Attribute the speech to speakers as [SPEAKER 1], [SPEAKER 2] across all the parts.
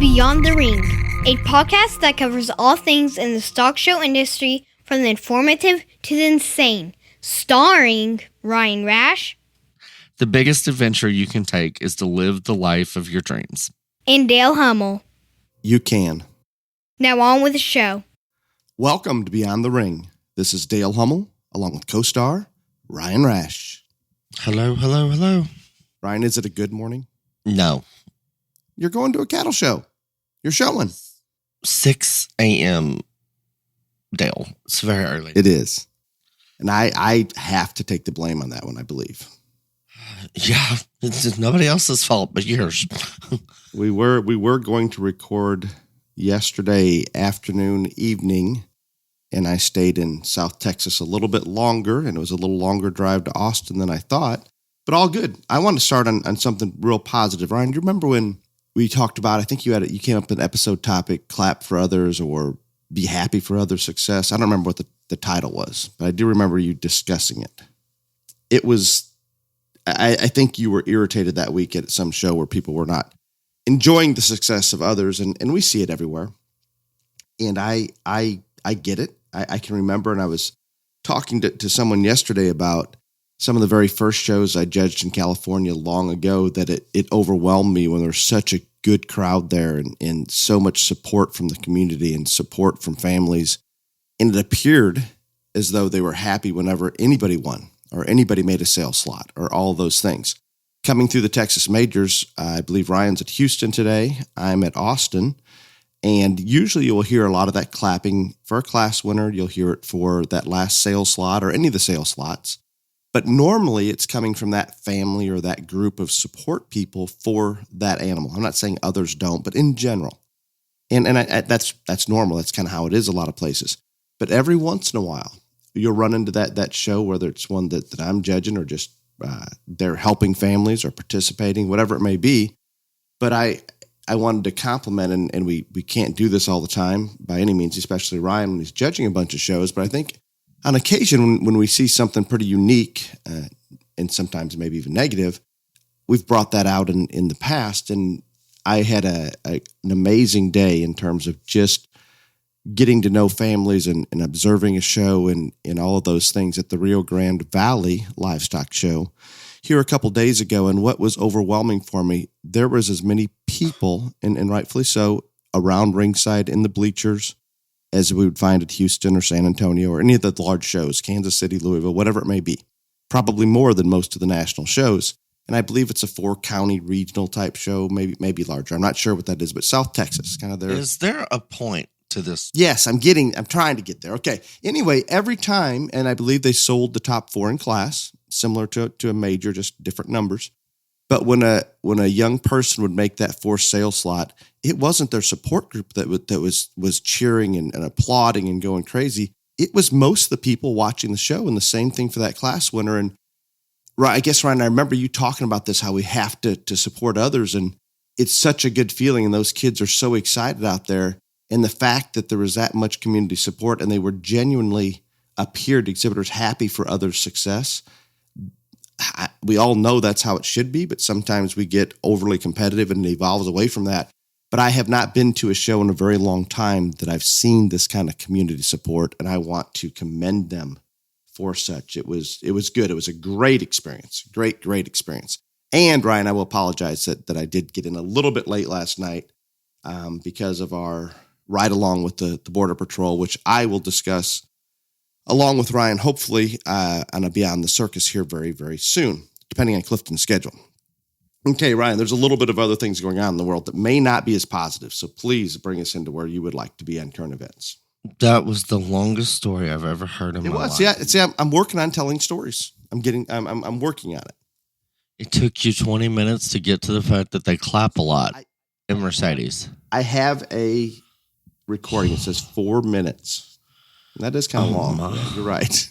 [SPEAKER 1] Beyond the Ring, a podcast that covers all things in the stock show industry from the informative to the insane, starring Ryan Rash.
[SPEAKER 2] The biggest adventure you can take is to live the life of your dreams.
[SPEAKER 1] And Dale Hummel.
[SPEAKER 3] You can.
[SPEAKER 1] Now on with the show.
[SPEAKER 3] Welcome to Beyond the Ring. This is Dale Hummel, along with co-star Ryan Rash.
[SPEAKER 2] Hello, hello, hello.
[SPEAKER 3] Ryan, is it a good morning?
[SPEAKER 2] No.
[SPEAKER 3] You're going to a cattle show. You're showing.
[SPEAKER 2] 6 a.m., Dale. It's very early.
[SPEAKER 3] It is. And I have to take the blame on that one, I believe.
[SPEAKER 2] Yeah, it's nobody else's fault but yours.
[SPEAKER 3] We were going to record yesterday afternoon, evening, and I stayed in South Texas a little bit longer, and it was a little longer drive to Austin than I thought, but all good. I want to start on something real positive. Ryan, do you remember when we talked about, I think you came up with an episode topic, clap for others or be happy for others' success? I don't remember what the title was, but I do remember you discussing it. It was, I think you were irritated that week at some show where people were not enjoying the success of others, and we see it everywhere. And I get it. I can remember, and I was talking to someone yesterday about some of the very first shows I judged in California long ago, that it overwhelmed me when there was such a good crowd there and so much support from the community and support from families. And it appeared as though they were happy whenever anybody won or anybody made a sales slot or all of those things. Coming through the Texas majors, I believe Ryan's at Houston today. I'm at Austin. And usually you'll hear a lot of that clapping for a class winner. You'll hear it for that last sales slot or any of the sales slots. But normally it's coming from that family or that group of support people for that animal. I'm not saying others don't, but in general. And that's normal. That's kind of how it is a lot of places. But every once in a while, you'll run into that show, whether it's one that I'm judging or just they're helping families or participating, whatever it may be. But I wanted to compliment, and we can't do this all the time by any means, especially Ryan when he's judging a bunch of shows. But I think on occasion when we see something pretty unique and sometimes maybe even negative, we've brought that out in the past. And I had an amazing day in terms of just getting to know families and observing a show and all of those things at the Rio Grande Valley Livestock Show here a couple days ago. And what was overwhelming for me, there was as many people, and rightfully so, around ringside in the bleachers as we would find at Houston or San Antonio or any of the large shows, Kansas City, Louisville, whatever it may be. Probably more than most of the national shows. And I believe it's a 4-county regional type show, maybe larger. I'm not sure what that is, but South Texas, kind of there.
[SPEAKER 2] Is there a point to this?
[SPEAKER 3] Yes, I'm trying to get there. Okay. Anyway, every time, and I believe they sold the top 4 in class, similar to a major, just different numbers. But when a young person would make that 4th sales slot, it wasn't their support group that was cheering and applauding and going crazy. It was most of the people watching the show, and the same thing for that class winner. And I guess, Ryan, I remember you talking about this, how we have to support others, and it's such a good feeling, and those kids are so excited out there. And the fact that there was that much community support and they were genuinely appeared exhibitors happy for others' success. We all know that's how it should be, but sometimes we get overly competitive and it evolves away from that. But I have not been to a show in a very long time that I've seen this kind of community support, and I want to commend them for such. It was good. It was a great experience. Great experience. And Ryan, I will apologize that I did get in a little bit late last night because of our ride along with the Border Patrol, which I will discuss along with Ryan, hopefully on a Beyond the Circus here very, very soon, depending on Clifton's schedule. Okay, Ryan, there's a little bit of other things going on in the world that may not be as positive, so please bring us into where you would like to be on current events.
[SPEAKER 2] That was the longest story I've ever heard in my life.
[SPEAKER 3] Yeah. See, I'm working on telling stories. I'm working on it.
[SPEAKER 2] It took you 20 minutes to get to the fact that they clap a lot in Mercedes.
[SPEAKER 3] I have a recording. It says 4 minutes. That is kind of long. Yeah, you're right.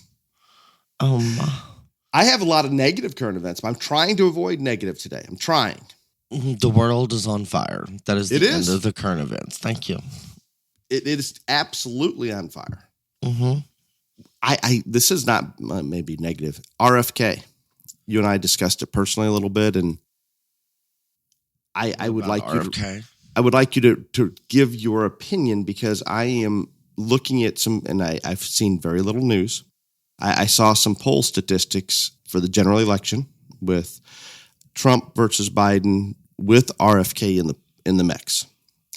[SPEAKER 3] I have a lot of negative current events, but I'm trying to avoid negative today. I'm trying.
[SPEAKER 2] The world is on fire. That is the end of the current events. Thank you.
[SPEAKER 3] It is absolutely on fire.
[SPEAKER 2] Mm-hmm.
[SPEAKER 3] This is not maybe negative. RFK. You and I discussed it personally a little bit, and I would like you to. I would like you to give your opinion, because I am looking at some, and I've seen very little news. I saw some poll statistics for the general election with Trump versus Biden with RFK in the mix,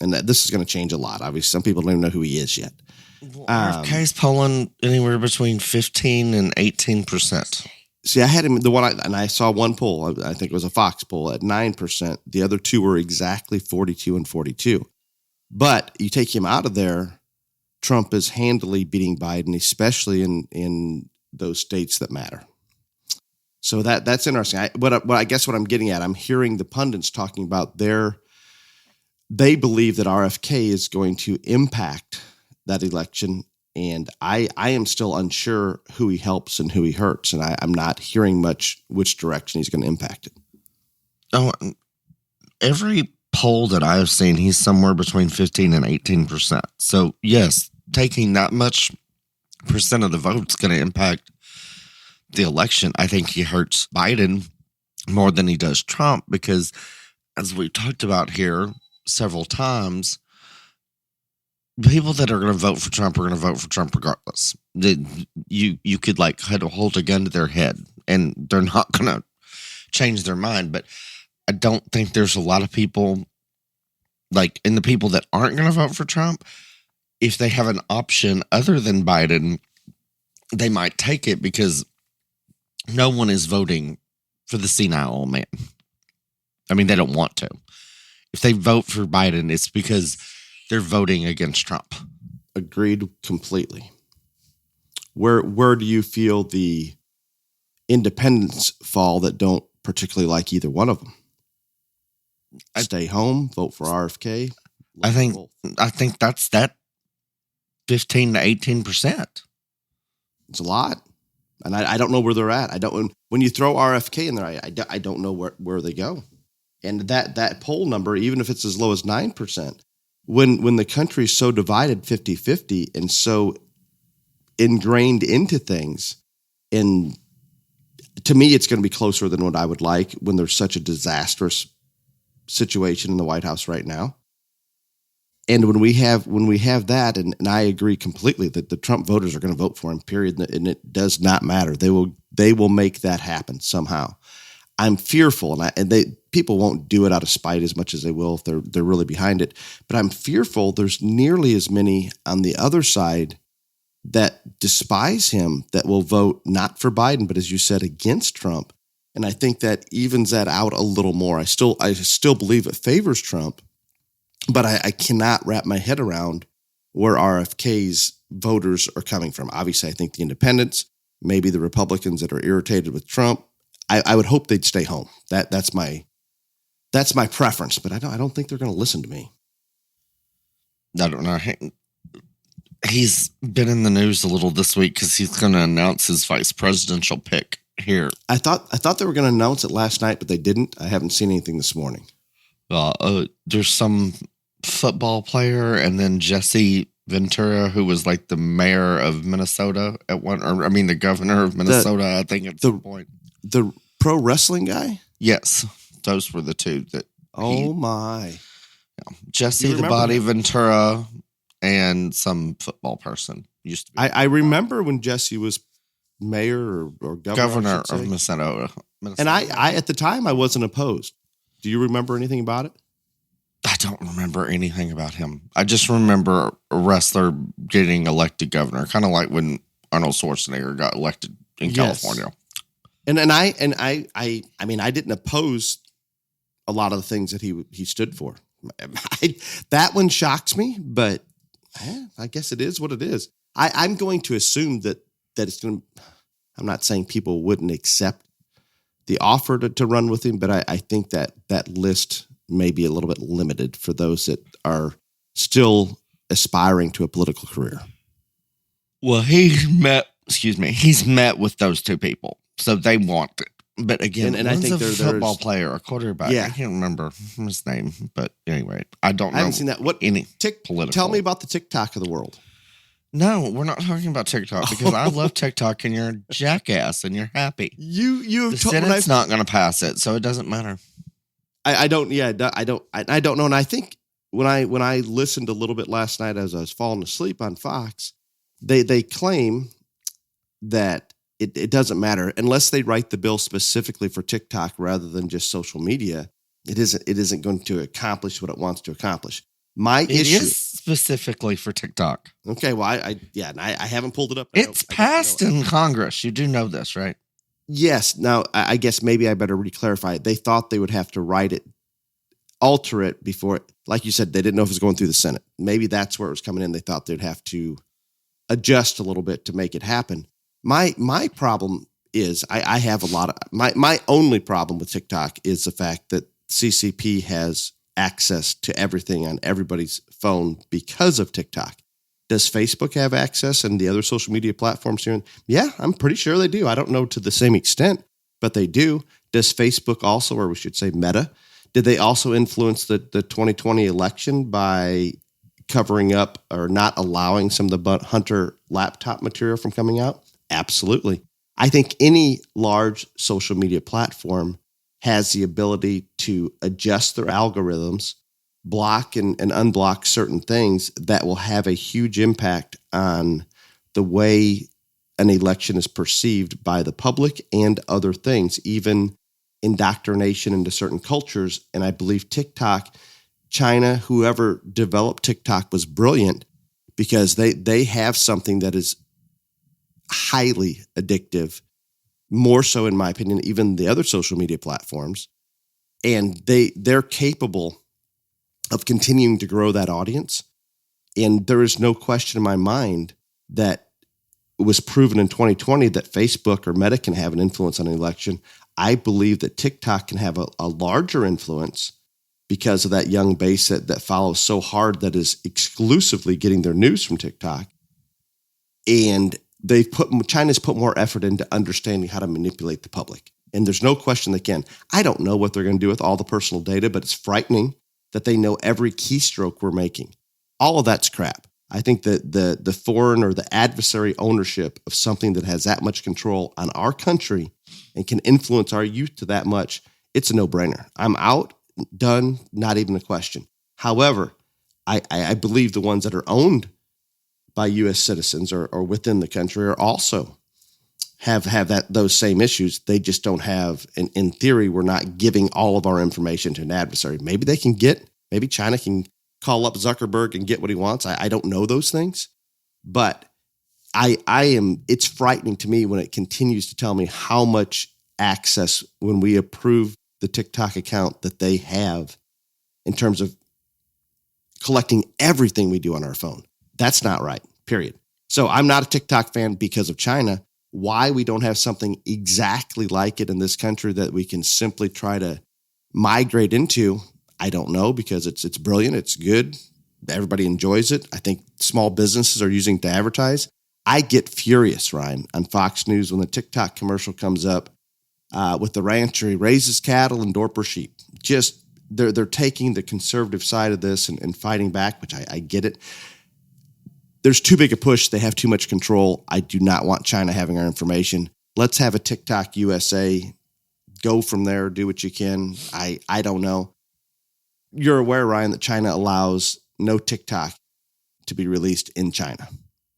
[SPEAKER 3] and that this is going to change a lot. Obviously, some people don't even know who he is yet.
[SPEAKER 2] Well, RFK's polling anywhere between 15 and 18%.
[SPEAKER 3] See, I had him I saw one poll. I think it was a Fox poll at 9%. The other two were exactly 42 and 42. But you take him out of there, Trump is handily beating Biden, especially in those states that matter. So that's interesting. I guess what I'm getting at, I'm hearing the pundits talking about they believe that RFK is going to impact that election. And I am still unsure who he helps and who he hurts. And I'm not hearing much which direction he's going to impact it.
[SPEAKER 2] Oh, every poll that I've seen, he's somewhere between 15 and 18%. So yes, taking that much percent of the vote is going to impact the election. I think he hurts Biden more than he does Trump, because as we've talked about here several times, people that are going to vote for Trump are going to vote for Trump regardless. You could hold a gun to their head and they're not going to change their mind. But I don't think there's a lot of people, in the people that aren't going to vote for Trump, if they have an option other than Biden, they might take it, because no one is voting for the senile old man. I mean, they don't want to. If they vote for Biden, it's because they're voting against Trump.
[SPEAKER 3] Agreed completely. Where do you feel the independents fall that don't particularly like either one of them? Stay home, vote for RFK.
[SPEAKER 2] I think that's that 15 to 18%.
[SPEAKER 3] It's a lot, and I don't know where they're at. I don't. When you throw RFK in there, I don't know where they go. And that poll number, even if it's as low as 9%. When the country is so divided 50-50 and so ingrained into things, and to me, it's going to be closer than what I would like when there's such a disastrous situation in the White House right now. And when we have that, and I agree completely that the Trump voters are going to vote for him, period, and it does not matter. They will make that happen somehow. I'm fearful, and people won't do it out of spite as much as they will if they're really behind it. But I'm fearful there's nearly as many on the other side that despise him that will vote not for Biden, but as you said, against Trump. And I think that evens that out a little more. I still believe it favors Trump, but I cannot wrap my head around where RFK's voters are coming from. Obviously, I think the independents, maybe the Republicans that are irritated with Trump, I would hope they'd stay home. That's my preference, but I don't think they're going to listen to me.
[SPEAKER 2] I don't know. He's been in the news a little this week because he's going to announce his vice presidential pick here. I thought
[SPEAKER 3] they were going to announce it last night, but they didn't. I haven't seen anything this morning.
[SPEAKER 2] There's some football player, and then Jesse Ventura, who was the mayor of Minnesota at the governor of Minnesota, I think at some point.
[SPEAKER 3] The pro wrestling guy?
[SPEAKER 2] Yes. Those were the two that.
[SPEAKER 3] Oh, my.
[SPEAKER 2] Yeah. Jesse the Body him? Ventura and some football person used to be.
[SPEAKER 3] I remember when Jesse was mayor or governor
[SPEAKER 2] of Minnesota.
[SPEAKER 3] And I at the time, I wasn't opposed. Do you remember anything about it?
[SPEAKER 2] I don't remember anything about him. I just remember a wrestler getting elected governor, kind of like when Arnold Schwarzenegger got elected in California.
[SPEAKER 3] And I mean, I didn't oppose a lot of the things that he stood for. That one shocks me, but I guess it is what it is. I'm going to assume that it's going to. I'm not saying people wouldn't accept the offer to run with him, but I think that list may be a little bit limited for those that are still aspiring to a political career.
[SPEAKER 2] Well, he's met with those two people. So they want it. But again, and I think there's a football player, a quarterback. Yeah. I can't remember his name. But anyway, I don't know.
[SPEAKER 3] I haven't seen that. What political? Tell me about the TikTok of the world.
[SPEAKER 2] No, we're not talking about TikTok because I love TikTok and you're a jackass and you're happy.
[SPEAKER 3] The
[SPEAKER 2] Senate's not going to pass it, so it doesn't matter.
[SPEAKER 3] I don't know. And I think when I listened a little bit last night as I was falling asleep on Fox, they claim that it doesn't matter unless they write the bill specifically for TikTok rather than just social media. It isn't going to accomplish what it wants to accomplish.
[SPEAKER 2] It is specifically for TikTok.
[SPEAKER 3] Okay, well, I haven't pulled it up.
[SPEAKER 2] It's passed in Congress. You do know this, right?
[SPEAKER 3] Yes. Now, I guess maybe I better re-clarify. They thought they would have to alter it before, like you said, they didn't know if it was going through the Senate. Maybe that's where it was coming in. They thought they'd have to adjust a little bit to make it happen. My problem is I have a lot of my only problem with TikTok is the fact that CCP has access to everything on everybody's phone because of TikTok. Does Facebook have access and the other social media platforms here? Yeah, I'm pretty sure they do. I don't know to the same extent, but they do. Does Facebook also, or we should say Meta, did they also influence the 2020 election by covering up or not allowing some of the Hunter laptop material from coming out? Absolutely. I think any large social media platform has the ability to adjust their algorithms, block and unblock certain things that will have a huge impact on the way an election is perceived by the public and other things, even indoctrination into certain cultures. And I believe TikTok, China, whoever developed TikTok was brilliant because they have something that is highly addictive, more so in my opinion, even the other social media platforms. And they're capable of continuing to grow that audience. And there is no question in my mind that it was proven in 2020 that Facebook or Meta can have an influence on an election. I believe that TikTok can have a larger influence because of that young base that follows so hard, that is exclusively getting their news from TikTok. And China's put more effort into understanding how to manipulate the public. And there's no question they can. I don't know what they're going to do with all the personal data, but it's frightening that they know every keystroke we're making. All of that's crap. I think that the foreign or the adversary ownership of something that has that much control on our country and can influence our youth to that much, it's a no-brainer. I'm out, done, not even a question. However, I believe the ones that are owned by U.S. citizens or within the country are also have those same issues. They just don't have, in theory, we're not giving all of our information to an adversary. Maybe China can call up Zuckerberg and get what he wants. I don't know those things, but it's frightening to me when it continues to tell me how much access when we approve the TikTok account that they have in terms of collecting everything we do on our phone. That's not right, period. So I'm not a TikTok fan because of China. Why we don't have something exactly like it in this country that we can simply try to migrate into, I don't know, because it's brilliant. It's good. Everybody enjoys it. I think small businesses are using it to advertise. I get furious, Ryan, on Fox News when the TikTok commercial comes up with the rancher. He raises cattle and Dorper sheep. Just they're taking the conservative side of this and fighting back, which I get it. There's too big a push. They have too much control. I do not want China having our information. Let's have a TikTok USA. Go from there. Do what you can. I don't know. You're aware, Ryan, that China allows no TikTok to be released in China.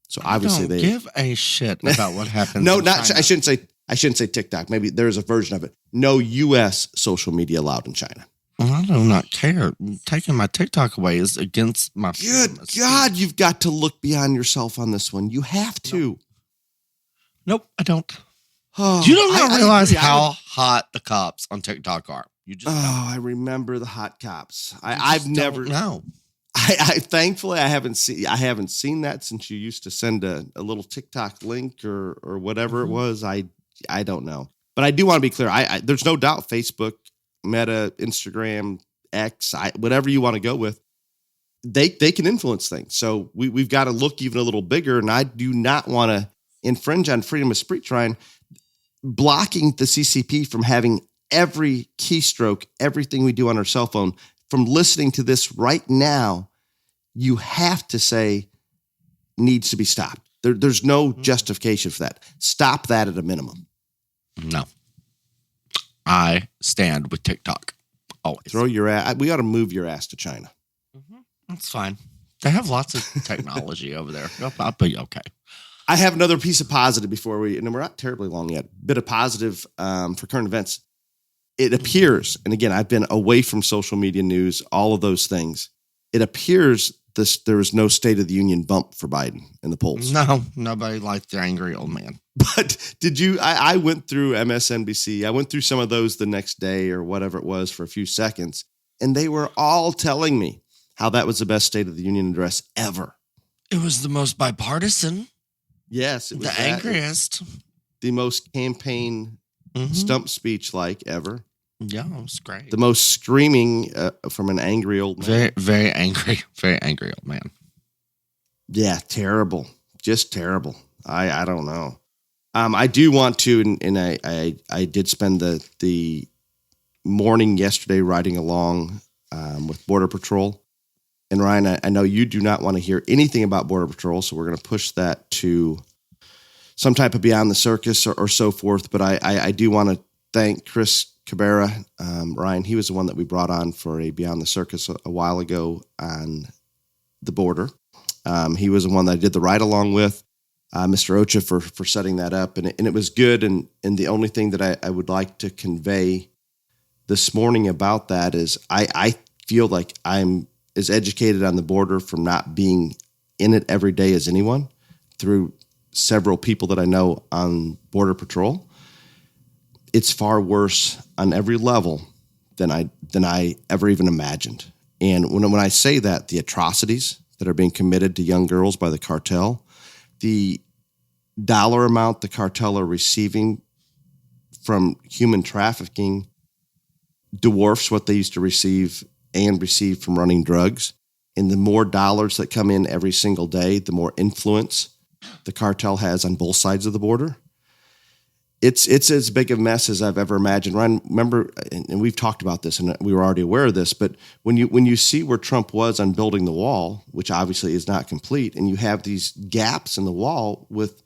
[SPEAKER 3] So obviously they
[SPEAKER 2] give a shit about what happens.
[SPEAKER 3] No, not China. I shouldn't say TikTok. Maybe there's a version of it. No U.S. social media allowed in China.
[SPEAKER 2] Well, I do not care. Taking my TikTok away is against my
[SPEAKER 3] Good God, you've got to look beyond yourself on this one. You have to.
[SPEAKER 2] Nope, I don't.
[SPEAKER 3] Oh,
[SPEAKER 2] You don't realize how hot the cops on TikTok are. You just
[SPEAKER 3] I remember the hot cops. I've never
[SPEAKER 2] know.
[SPEAKER 3] I thankfully I haven't seen that since you used to send a little TikTok link or whatever it was. I don't know, but I do want to be clear. There's no doubt Facebook, Meta, Instagram, X, whatever you want to go with, they can influence things. So we've got to look even a little bigger. And I do not want to infringe on freedom of speech, Ryan. Blocking the CCP from having every keystroke, everything we do on our cell phone, from listening to this right now, you have to say needs to be stopped. There's no justification for that. Stop that at a minimum.
[SPEAKER 2] No. I stand with TikTok. Always.
[SPEAKER 3] Throw your ass. We got to move your ass to China.
[SPEAKER 2] That's fine. They have lots of technology over there. I'll be okay.
[SPEAKER 3] I have another piece of positive before and we're not terribly long yet, bit of positive for current events. It appears, and again, I've been away from social media news, all of those things. It appears there was no State of the Union bump for Biden in the polls.
[SPEAKER 2] No, nobody liked the angry old man.
[SPEAKER 3] But did you? I went through MSNBC. I went through some of those the next day or whatever it was for a few seconds, and they were all telling me how that was the best State of the Union address ever.
[SPEAKER 2] It was the most bipartisan.
[SPEAKER 3] Yes, it was
[SPEAKER 2] the angriest.
[SPEAKER 3] The most campaign stump speech like ever.
[SPEAKER 2] Yeah, it was great.
[SPEAKER 3] The most screaming from an angry old man.
[SPEAKER 2] Very, very angry old man.
[SPEAKER 3] Yeah, terrible. Just terrible. I don't know. I do want to, and I did spend the morning yesterday riding along with Border Patrol. And Ryan, I know you do not want to hear anything about Border Patrol, so we're going to push that to some type of Beyond the Circus or so forth. But I do want to thank Chris Cabrera. Ryan, he was the one that we brought on for a Beyond the Circus a while ago on the border. He was the one that I did the ride along with. Mr. Ocha for setting that up, and it was good. And the only thing that I would like to convey this morning about that is I feel like I'm as educated on the border from not being in it every day as anyone through several people that I know on Border Patrol. It's far worse on every level than I ever even imagined. And when I say that, the atrocities that are being committed to young girls by the cartel, the dollar amount the cartel are receiving from human trafficking dwarfs what they used to receive from running drugs. And the more dollars that come in every single day, the more influence the cartel has on both sides of the border. It's as big a mess as I've ever imagined. Ryan, remember, and we've talked about this, and we were already aware of this, but when you see where Trump was on building the wall, which obviously is not complete, and you have these gaps in the wall with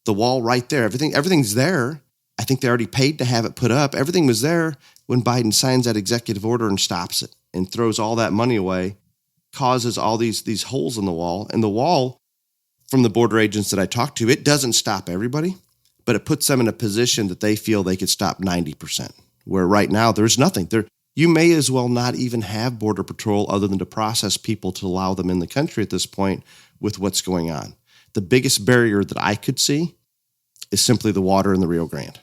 [SPEAKER 3] the wall right there, everything's there. I think they already paid to have it put up. Everything was there when Biden signs that executive order and stops it and throws all that money away, causes all these holes in the wall. And the wall, from the border agents that I talked to, it doesn't stop everybody, but it puts them in a position that they feel they could stop 90%, where right now there's nothing there. You may as well not even have Border Patrol other than to process people to allow them in the country at this point with what's going on. The biggest barrier that I could see is simply the water in the Rio Grande.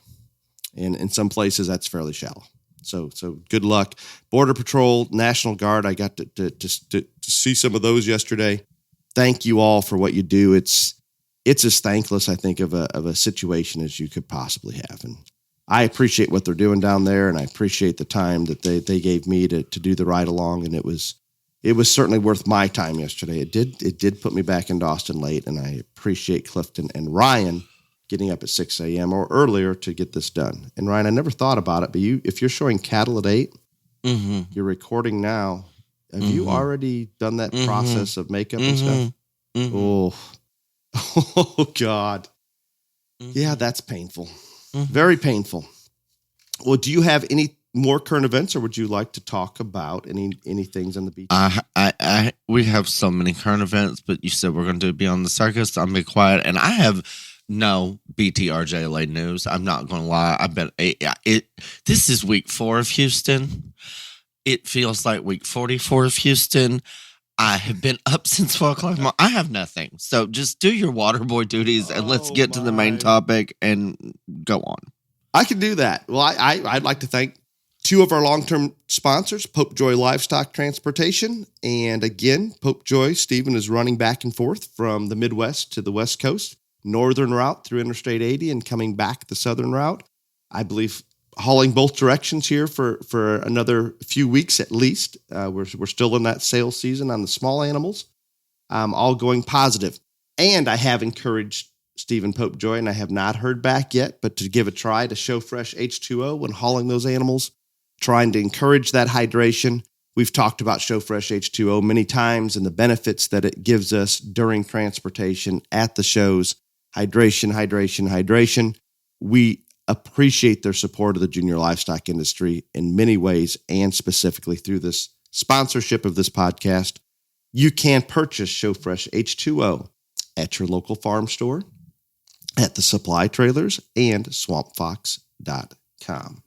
[SPEAKER 3] And in some places that's fairly shallow. So good luck. Border Patrol, National Guard, I got to see some of those yesterday. Thank you all for what you do. It's as thankless, I think, of a situation as you could possibly have. And I appreciate what they're doing down there, and I appreciate the time that they gave me to do the ride along. And it was certainly worth my time yesterday. It did put me back into Austin late, and I appreciate Clifton and Ryan getting up at 6 a.m. or earlier to get this done. And Ryan, I never thought about it, but if you're showing cattle at 8, you're recording now. Have you already done that process of makeup and stuff? Oh God. Yeah, that's painful. Very painful. Well, do you have any more current events, or would you like to talk about any things on the beach?
[SPEAKER 2] We have so many current events, but you said we're going to be on the circus. I'm going to be quiet, and I have no BTRJLA news. I'm not going to lie. I bet this is week 4 of Houston. It feels like week 44 of Houston. I have been up since 12 o'clock. I have nothing. So just do your water boy duties and let's get to the main topic and go on.
[SPEAKER 3] I can do that. Well, I'd like to thank 2 of our long-term sponsors, Pope Joy Livestock Transportation. And again, Pope Joy, Stephen, is running back and forth from the Midwest to the West Coast, northern route through Interstate 80 and coming back the southern route. I believe hauling both directions here for another few weeks at least. We're still in that sales season on the small animals, all going positive. And I have encouraged Stephen Pope Joy, and I have not heard back yet, but to give a try to show fresh H2O when hauling those animals, trying to encourage that hydration. We've talked about Show Fresh H2O many times and the benefits that it gives us during transportation at the shows. Hydration. We appreciate their support of the junior livestock industry in many ways, and specifically through this sponsorship of this podcast. You can purchase ShowFresh H2O at your local farm store, at the supply trailers, and swampfox.com.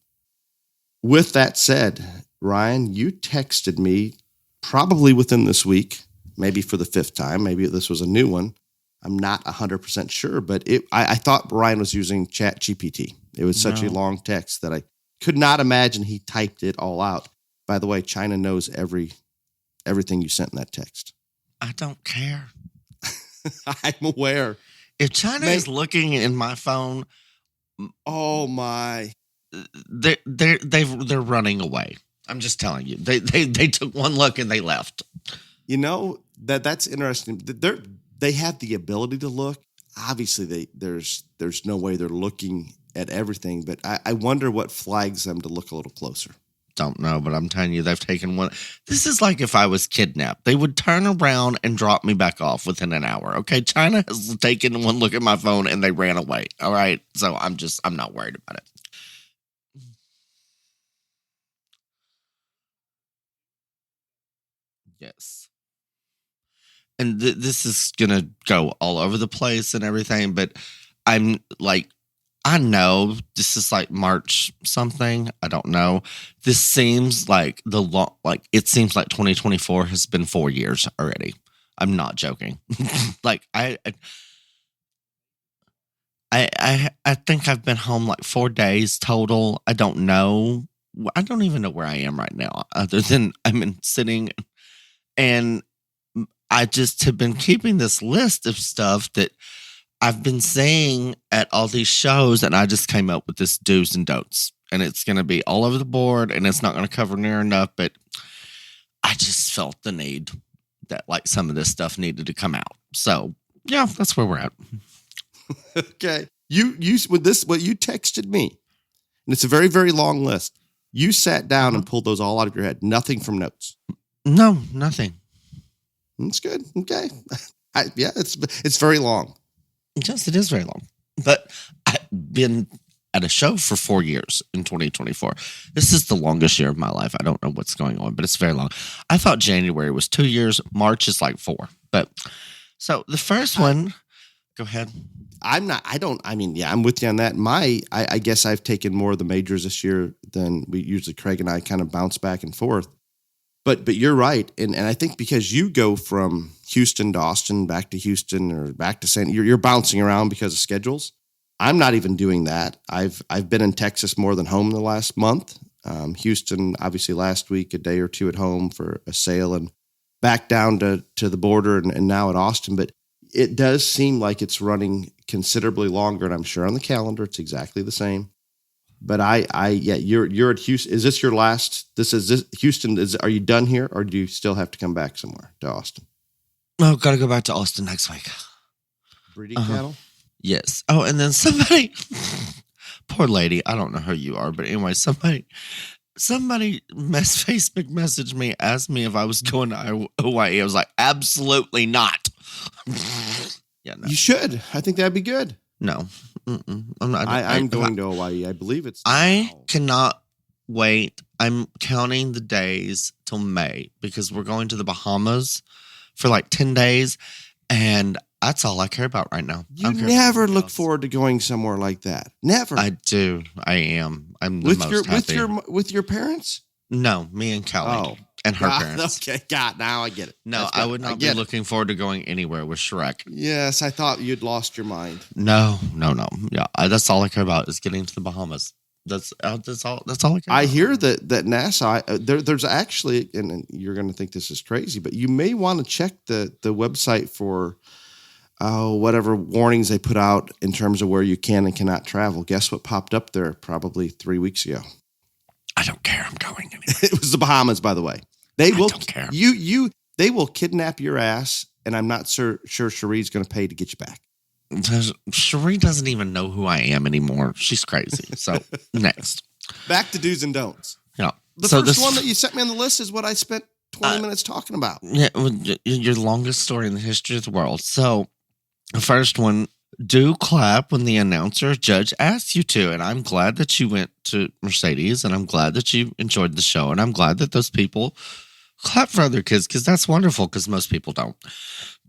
[SPEAKER 3] With that said, Ryan, you texted me probably within this week, maybe for the 5th time. Maybe this was a new one. I'm not 100% sure, but I thought Ryan was using ChatGPT. It was such a long text that I could not imagine he typed it all out. By the way, China knows everything you sent in that text.
[SPEAKER 2] I don't care.
[SPEAKER 3] I'm aware.
[SPEAKER 2] If China is looking in my phone,
[SPEAKER 3] oh my,
[SPEAKER 2] they're running away. I'm just telling you. They took one look and they left.
[SPEAKER 3] You know, that's interesting. They have the ability to look. Obviously, there's no way they're looking at everything, but I wonder what flags them to look a little closer.
[SPEAKER 2] Don't know, but I'm telling you, they've taken one. This is like if I was kidnapped. They would turn around and drop me back off within an hour. Okay, China has taken one look at my phone and they ran away. All right, so I'm not worried about it. Yes. And this is going to go all over the place and everything, but I'm like, I know this is like March something. I don't know. This seems like it seems like 2024 has been 4 years already. I'm not joking. Like I think I've been home like 4 days total. I don't know. I don't even know where I am right now, other than I'm sitting, and I just have been keeping this list of stuff that I've been saying at all these shows, and I just came up with this do's and don'ts, and it's going to be all over the board, and it's not going to cover near enough, but I just felt the need that like some of this stuff needed to come out. So yeah, that's where we're at.
[SPEAKER 3] Okay. You with this, what you texted me, and it's a very, very long list. You sat down and pulled those all out of your head. Nothing from notes.
[SPEAKER 2] No, nothing.
[SPEAKER 3] That's good. Okay. It's very long.
[SPEAKER 2] Yes, it is very long. But I've been at a show for 4 years in 2024. This is the longest year of my life. I don't know what's going on, but it's very long. I thought January was 2 years. March is like 4. But so the first one, go ahead. I'm with you on that. I guess I've taken more of the majors this year than we usually. Craig and I kind of bounce back and forth. But you're right. And I think because you go from Houston to Austin, back to Houston, or back to you're bouncing around because of schedules. I'm not even doing that. I've been in Texas more than home the last month. Houston, obviously last week, a day or two at home for a sale, and back down to the border and now at Austin. But it does seem like it's running considerably longer, and I'm sure on the calendar it's exactly the same. But you're at Houston. Is this your last? Houston. Are you done here, or do you still have to come back somewhere to Austin? Oh, gotta go back to Austin next week.
[SPEAKER 3] Breeding cattle.
[SPEAKER 2] Yes. Oh, and then somebody, poor lady. I don't know who you are, but anyway, somebody Facebook messaged me, asked me if I was going to Hawaii. I was like, absolutely not. Yeah, no.
[SPEAKER 3] You should. I think that'd be good.
[SPEAKER 2] No, I'm not.
[SPEAKER 3] I'm going to Hawaii. I believe it's.
[SPEAKER 2] I cannot wait. I'm counting the days till May because we're going to the Bahamas for like 10 days, and that's all I care about right now.
[SPEAKER 3] You never look forward to going somewhere like that. Never.
[SPEAKER 2] I do. I am. I'm the most happy.
[SPEAKER 3] With your parents?
[SPEAKER 2] No, me and Kelly and her parents.
[SPEAKER 3] Okay, God, now I get it.
[SPEAKER 2] No, I would not be looking forward to going anywhere with Shrek.
[SPEAKER 3] Yes, I thought you'd lost your mind.
[SPEAKER 2] No. Yeah, that's all I care about is getting to the Bahamas. That's all. That's all I care about.
[SPEAKER 3] I hear that NASA. There's actually, and you're going to think this is crazy, but you may want to check the website for whatever warnings they put out in terms of where you can and cannot travel. Guess what popped up there probably 3 weeks ago?
[SPEAKER 2] I don't care. I'm going anyway.
[SPEAKER 3] It was the Bahamas, by the way. I
[SPEAKER 2] don't care.
[SPEAKER 3] They will kidnap your ass, and I'm not sure Cherie's going to pay to get you back.
[SPEAKER 2] Cherie doesn't even know who I am anymore. She's crazy. So next,
[SPEAKER 3] back to do's and don'ts.
[SPEAKER 2] Yeah.
[SPEAKER 3] The first one that you sent me on the list is what I spent 20 minutes talking about.
[SPEAKER 2] Yeah, your longest story in the history of the world. So the first one, do clap when the announcer judge asks you to. And I'm glad that you went to Mercedes, and I'm glad that you enjoyed the show, and I'm glad that those people clap for other kids because that's wonderful because most people don't.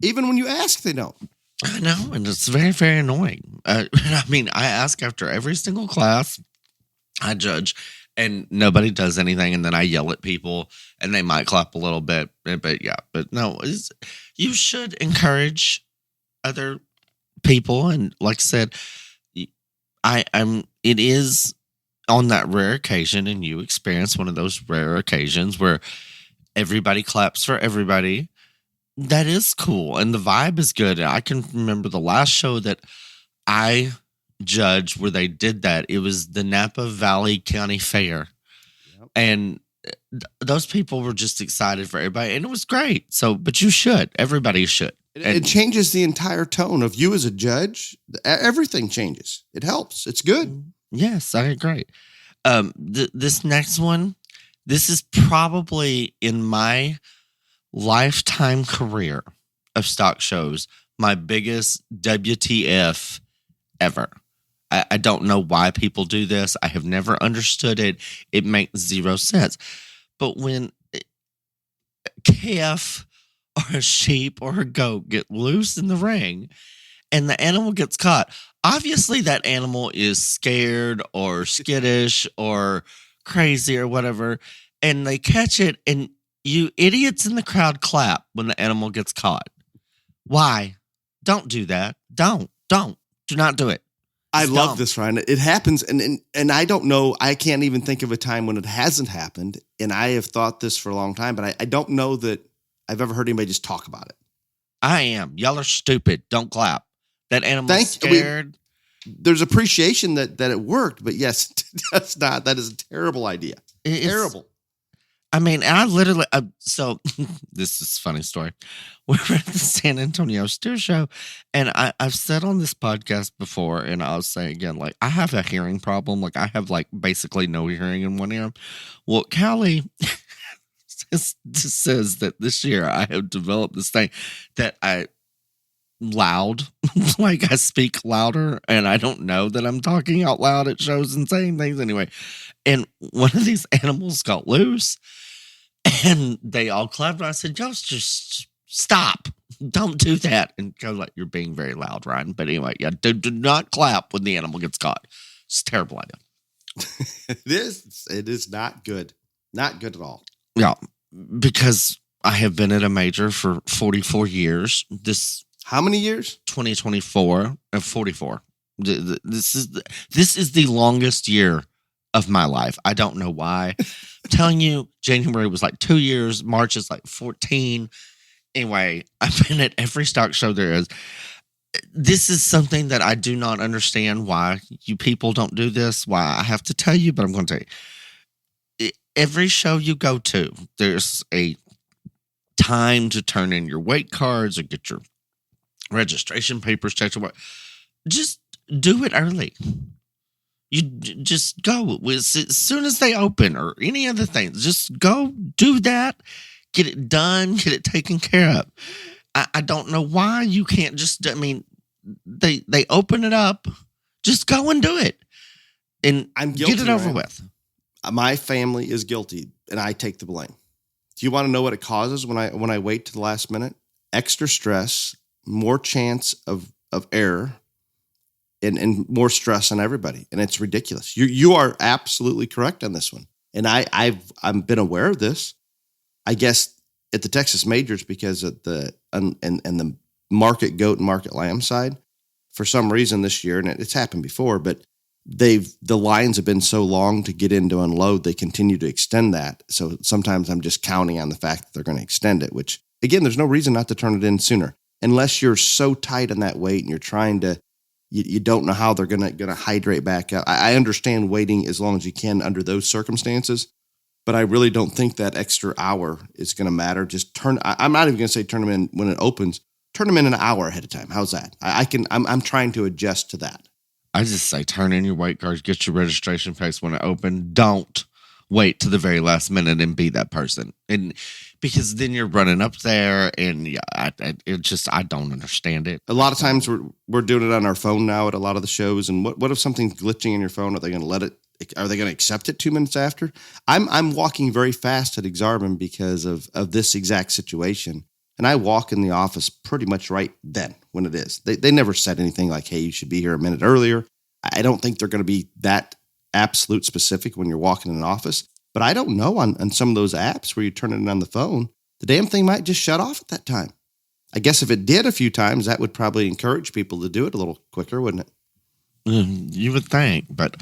[SPEAKER 3] Even when you ask, they don't.
[SPEAKER 2] I know, and it's very, very annoying. I mean, I ask after every single class, I judge, and nobody does anything, and then I yell at people, and they might clap a little bit, but yeah, but no, you should encourage other people, and like I said, it is on that rare occasion, and you experience one of those rare occasions where everybody claps for everybody. That is cool, and the vibe is good. I can remember the last show that I judged where they did that. It was the Napa Valley County Fair, and those people were just excited for everybody, and it was great. So, but you should, everybody should.
[SPEAKER 3] It changes the entire tone of you as a judge. Everything changes. It helps. It's good.
[SPEAKER 2] Yes, I agree. This next one, this is probably in my lifetime career of stock shows, my biggest WTF ever. I don't know why people do this. I have never understood it. It makes zero sense. But when a calf or a sheep or a goat get loose in the ring and the animal gets caught, obviously that animal is scared or skittish or crazy or whatever, and they catch it, and you idiots in the crowd clap when the animal gets caught. Why? Don't do that. Do not do it.
[SPEAKER 3] I love this, Ryan. It happens, and I don't know. I can't even think of a time when it hasn't happened, and I have thought this for a long time, but I don't know that I've ever heard anybody just talk about it.
[SPEAKER 2] I am. Y'all are stupid. Don't clap. That animal's scared.
[SPEAKER 3] There's appreciation that it worked, but yes, that's not. That is a terrible idea. It's terrible.
[SPEAKER 2] I mean, I literally, so this is a funny story. We were at the San Antonio Steer Show, and I've said on this podcast before, and I'll say again, like, I have a hearing problem. Like, I have, like, basically no hearing in one ear. Well, Callie says that this year I have developed this thing that loud, like I speak louder, and I don't know that I'm talking out loud at shows and saying things anyway. And one of these animals got loose, and they all clapped. And I said, "Y'all just stop! Don't do that!" And go like, "You're being very loud, Ryan." But anyway, yeah, do not clap when the animal gets caught. It's a terrible idea.
[SPEAKER 3] It is not good. Not good at all.
[SPEAKER 2] Yeah, because I have been at a major for 44 years.
[SPEAKER 3] How many years?
[SPEAKER 2] 2024 and 44. This is the longest year of my life. I don't know why. I'm telling you, January was like 2 years. March is like 14. Anyway, I've been at every stock show there is. This is something that I do not understand why you people don't do this, why I have to tell you, but I'm going to tell you. Every show you go to, there's a time to turn in your weight cards or get your registration papers checked. Just do it early. You just go as soon as they open or any other things. Just go do that. Get it done. Get it taken care of. I don't know why you can't just. I mean, they open it up. Just go and do it, and
[SPEAKER 3] I'm guilty,
[SPEAKER 2] get it over with.
[SPEAKER 3] My family is guilty, and I take the blame. Do you want to know what it causes when I wait to the last minute? Extra stress, more chance of error, and more stress on everybody. And it's ridiculous. You are absolutely correct on this one. And I've been aware of this, I guess, at the Texas majors because of the market goat and market lamb side. For some reason this year, and it's happened before, but the lines have been so long to get in to unload, they continue to extend that. So sometimes I'm just counting on the fact that they're going to extend it, which again, there's no reason not to turn it in sooner. Unless you're so tight on that weight and you're trying to, you don't know how they're gonna hydrate back up. I understand waiting as long as you can under those circumstances, but I really don't think that extra hour is going to matter. Just I'm not even going to say turn them in when it opens. Turn them in an hour ahead of time. How's that? I'm trying to adjust to that.
[SPEAKER 2] I just say turn in your weight cards, get your registration papers when it opens. Don't wait to the very last minute and be that person. And because then you're running up there, and yeah, I don't understand it.
[SPEAKER 3] A lot of times we're doing it on our phone now at a lot of the shows. And what if something's glitching in your phone? Are they going to let it Are they going to accept it 2 minutes after? I'm walking very fast at Exarban because of this exact situation. And I walk in the office pretty much right then when it is. They never said anything like, hey, you should be here a minute earlier. I don't think they're going to be that absolute specific when you're walking in an office. But I don't know on some of those apps where you turn it on the phone, the damn thing might just shut off at that time. I guess if it did a few times, that would probably encourage people to do it a little quicker, wouldn't it?
[SPEAKER 2] You would think, but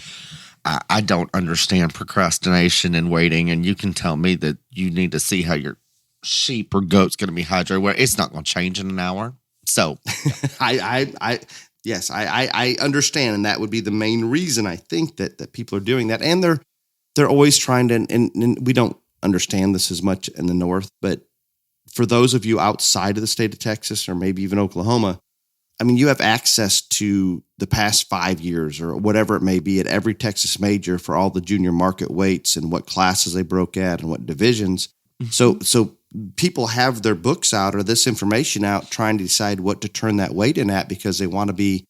[SPEAKER 2] I don't understand procrastination and waiting. And you can tell me that you need to see how your sheep or goat's going to be hydrated. Well, it's not going to change in an hour. So Yes, I understand. And that would be the main reason I think that people are doing that. And they're always trying to, and we don't understand this as much in the North, but for those of you outside of the state of Texas or maybe even Oklahoma, I mean, you have access to the past 5 years or whatever it may be at every Texas major for all the junior market weights and what classes they broke at and what divisions. So people have their books out or this information out trying to decide what to turn that weight in at because they want to be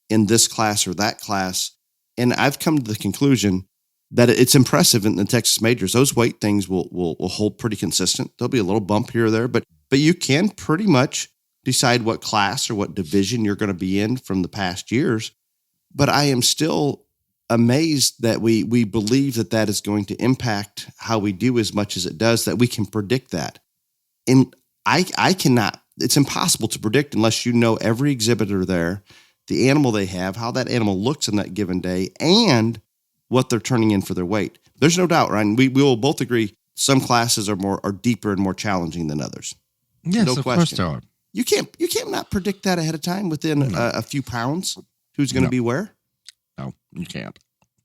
[SPEAKER 2] in this class or that class. And I've come to the conclusion that it's impressive in the Texas majors. Those weight things will hold pretty consistent. There'll be a little bump here or there, but you can pretty much decide what class or what division you're going to be in from the past years. But I am still amazed that we believe that is going to impact how we do as much as it does, that we can predict that. And I cannot, it's impossible to predict unless you know every exhibitor there, the animal they have, how that animal looks on that given day, and what they're turning in for their weight. There's no doubt, Ryan. We will both agree some classes are deeper and more challenging than others. Yes,
[SPEAKER 3] no
[SPEAKER 2] of
[SPEAKER 3] question.
[SPEAKER 2] course they are.
[SPEAKER 3] You can't not predict that ahead of time within a few pounds. Who's going to be where?
[SPEAKER 2] No, you can't.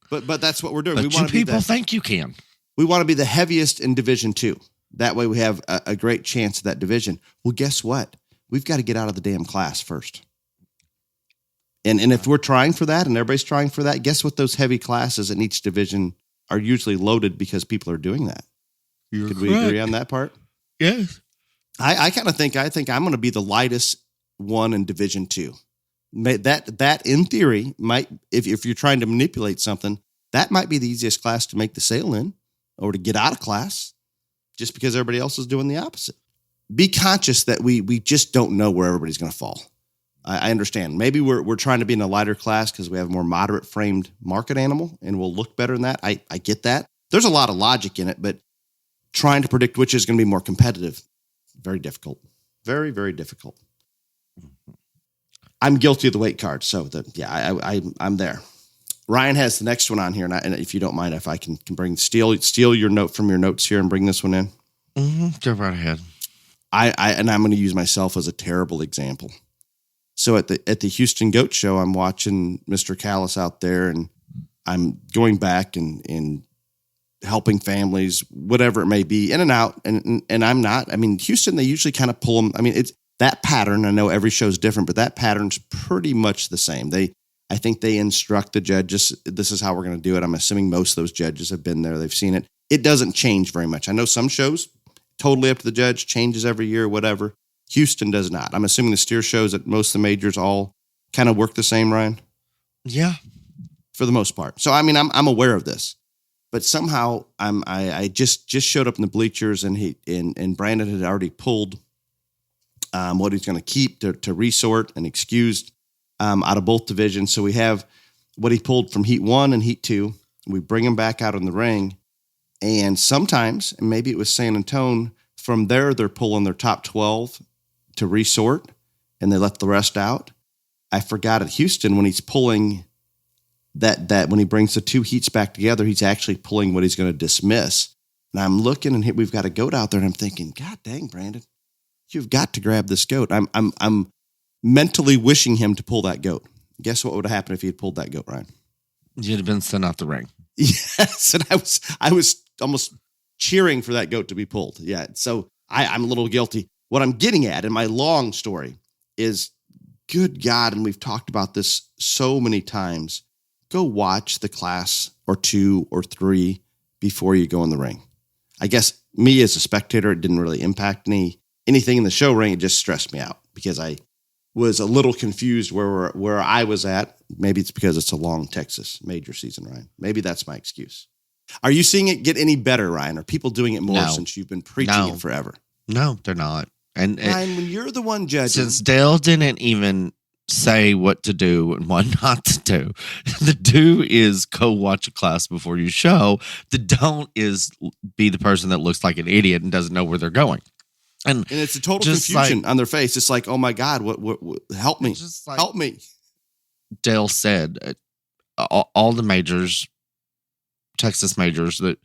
[SPEAKER 3] But that's what we're doing.
[SPEAKER 2] But
[SPEAKER 3] we want to be
[SPEAKER 2] people think you can.
[SPEAKER 3] We want to be the heaviest in Division 2. That way we have a great chance of that division. Well, guess what? We've got to get out of the damn class first. And if we're trying for that and everybody's trying for that, guess what? Those heavy classes in each division are usually loaded because people are doing that. Could we agree on that part?
[SPEAKER 2] Yes.
[SPEAKER 3] I kind of think I'm going to be the lightest one in Division 2. That in theory might, if you're trying to manipulate something, that might be the easiest class to make the sale in or to get out of class just because everybody else is doing the opposite. Be conscious that we just don't know where everybody's going to fall. I understand. Maybe we're trying to be in a lighter class because we have a more moderate framed market animal and we'll look better than that. I get that. There's a lot of logic in it, but trying to predict which is going to be more competitive, very difficult. Very, very difficult. I'm guilty of the weight card. So I'm there. Ryan has the next one on here. And if you don't mind, if I can steal your note from your notes here and bring this one in.
[SPEAKER 2] Mm-hmm. Go right ahead.
[SPEAKER 3] I'm going to use myself as a terrible example. So at the Houston Goat Show, I'm watching Mr. Callis out there and I'm going back and helping families, whatever it may be, in and out. And I'm not. I mean, Houston, they usually kind of pull them. I mean, it's that pattern. I know every show is different, but that pattern's pretty much the same. I think they instruct the judges, this is how we're going to do it. I'm assuming most of those judges have been there. They've seen it. It doesn't change very much. I know some shows, totally up to the judge, changes every year, whatever. Houston does not. I'm assuming the steer shows at most of the majors all kind of work the same, Ryan?
[SPEAKER 2] Yeah.
[SPEAKER 3] For the most part. So, I mean, I'm aware of this. But somehow I just showed up in the bleachers and Brandon had already pulled what he's going to keep to resort and excused out of both divisions. So we have what he pulled from Heat 1 and Heat 2. We bring him back out in the ring. And sometimes, and maybe it was San Antonio, from there they're pulling their top 12 to resort and they let the rest out. I forgot at Houston when he's pulling that when he brings the two heats back together, he's actually pulling what he's going to dismiss. And I'm looking and we've got a goat out there and I'm thinking, God dang, Brandon, you've got to grab this goat. I'm mentally wishing him to pull that goat. Guess what would have happened if he had pulled that goat, Ryan?
[SPEAKER 2] You'd have been sent out the ring.
[SPEAKER 3] Yes. And I was almost cheering for that goat to be pulled. Yeah. So I'm a little guilty. What I'm getting at in my long story is, good God, and we've talked about this so many times, go watch the class or 2 or 3 before you go in the ring. I guess me as a spectator, it didn't really impact anything in the show ring. It just stressed me out because I was a little confused where I was at. Maybe it's because it's a long Texas major season, Ryan. Maybe that's my excuse. Are you seeing it get any better, Ryan? Are people doing it more since you've been preaching it forever?
[SPEAKER 2] No, they're not. And
[SPEAKER 3] Ryan, when you're the one judging,
[SPEAKER 2] since Dale didn't even say what to do and what not to do, the do is go watch a class before you show. The don't is be the person that looks like an idiot and doesn't know where they're going. And
[SPEAKER 3] it's a total confusion on their face. It's like, oh my God, what help me. Help me.
[SPEAKER 2] Dale said, all the majors, Texas majors, that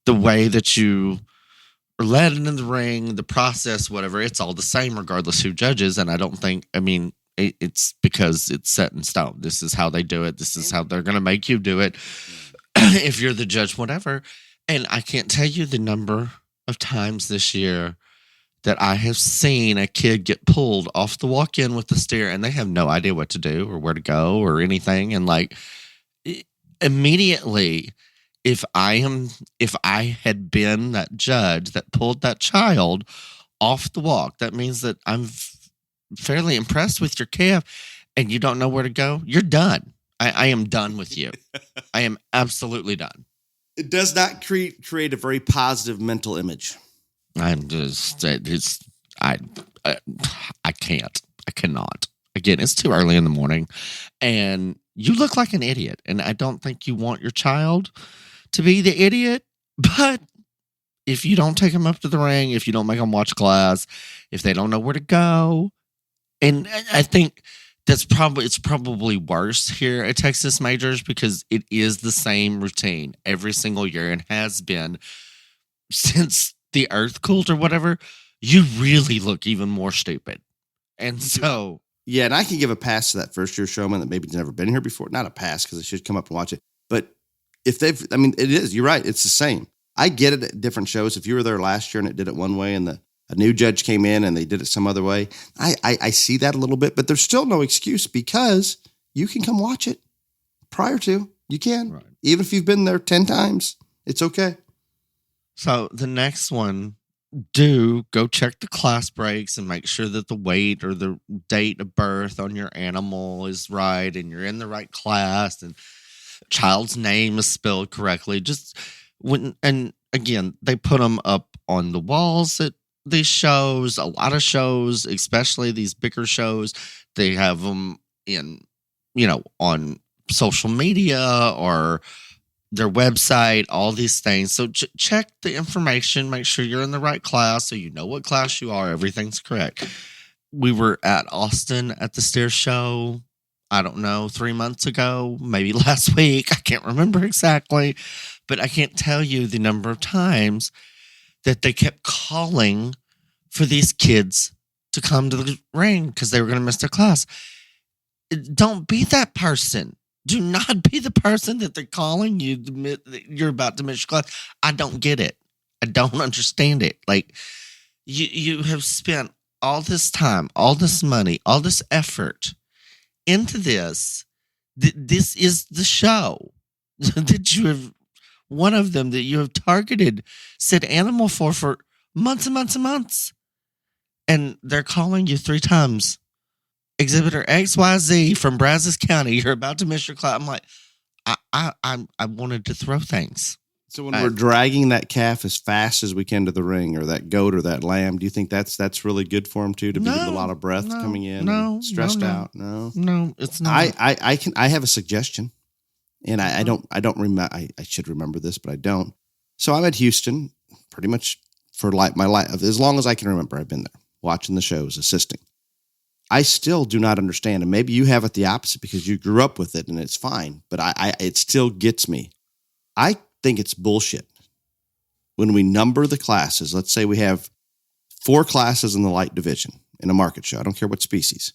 [SPEAKER 2] the way that you are led into the ring, the process, whatever, it's all the same regardless who judges. And I don't think, it's because it's set in stone. This is how they do it. This is how they're going to make you do it. If you're the judge, whatever. And I can't tell you the number of times this year that I have seen a kid get pulled off the walk-in with the steer and they have no idea what to do or where to go or anything. And like immediately, if I had been that judge that pulled that child off the walk, that means that I'm fairly impressed with your calf and you don't know where to go. You're done. I am done with you. I am absolutely done.
[SPEAKER 3] It does not create a very positive mental image.
[SPEAKER 2] I'm just, I can't. I cannot. Again, it's too early in the morning and you look like an idiot. And I don't think you want your child to be the idiot. But if you don't take them up to the ring, if you don't make them watch class, if they don't know where to go, and I think it's probably worse here at Texas Majors because it is the same routine every single year and has been since the earth cooled or whatever. You really look even more stupid. And so,
[SPEAKER 3] yeah, and I can give a pass to that first year showman that maybe never been here before. Not a pass because they should come up and watch it. But if it is, you're right. It's the same. I get it at different shows. If you were there last year and it did it one way and a new judge came in and they did it some other way, I see that a little bit, but there's still no excuse because you can come watch it prior to. You can. Right. Even if you've been there 10 times, it's okay.
[SPEAKER 2] So the next one, go check the class breaks and make sure that the weight or the date of birth on your animal is right and you're in the right class and child's name is spelled correctly. And again, they put them up on the walls at these shows, a lot of shows, especially these bigger shows. They have them in, on social media or their website, all these things. So check the information, make sure you're in the right class so you know what class you are. Everything's correct. We were at Austin at the steer show, I don't know, 3 months ago, maybe last week. I can't remember exactly, but I can't tell you the number of times that they kept calling for these kids to come to the ring because they were going to miss their class. Don't be that person. Do not be the person that they're calling you. You're about to miss your class. I don't get it. I don't understand it. Like you have spent all this time, all this money, all this effort into this. This is the show that you have. One of them that you have targeted said animal for months and months and months. And they're calling you 3 times. Exhibitor XYZ from Brazos County, you're about to miss your class. I'm like, I wanted to throw things.
[SPEAKER 3] So when we're dragging that calf as fast as we can to the ring, or that goat or that lamb, do you think that's really good for him too, to give him a lot of breath coming in? And stressed out?
[SPEAKER 2] No, it's not.
[SPEAKER 3] I have a suggestion, and I don't remember. I should remember this, but I don't. So I'm at Houston pretty much for my life, as long as I can remember. I've been there watching the shows, assisting. I still do not understand, and maybe you have it the opposite because you grew up with it and it's fine, but it still gets me. I think it's bullshit when we number the classes. Let's say we have 4 classes in the light division in a market show. I don't care what species.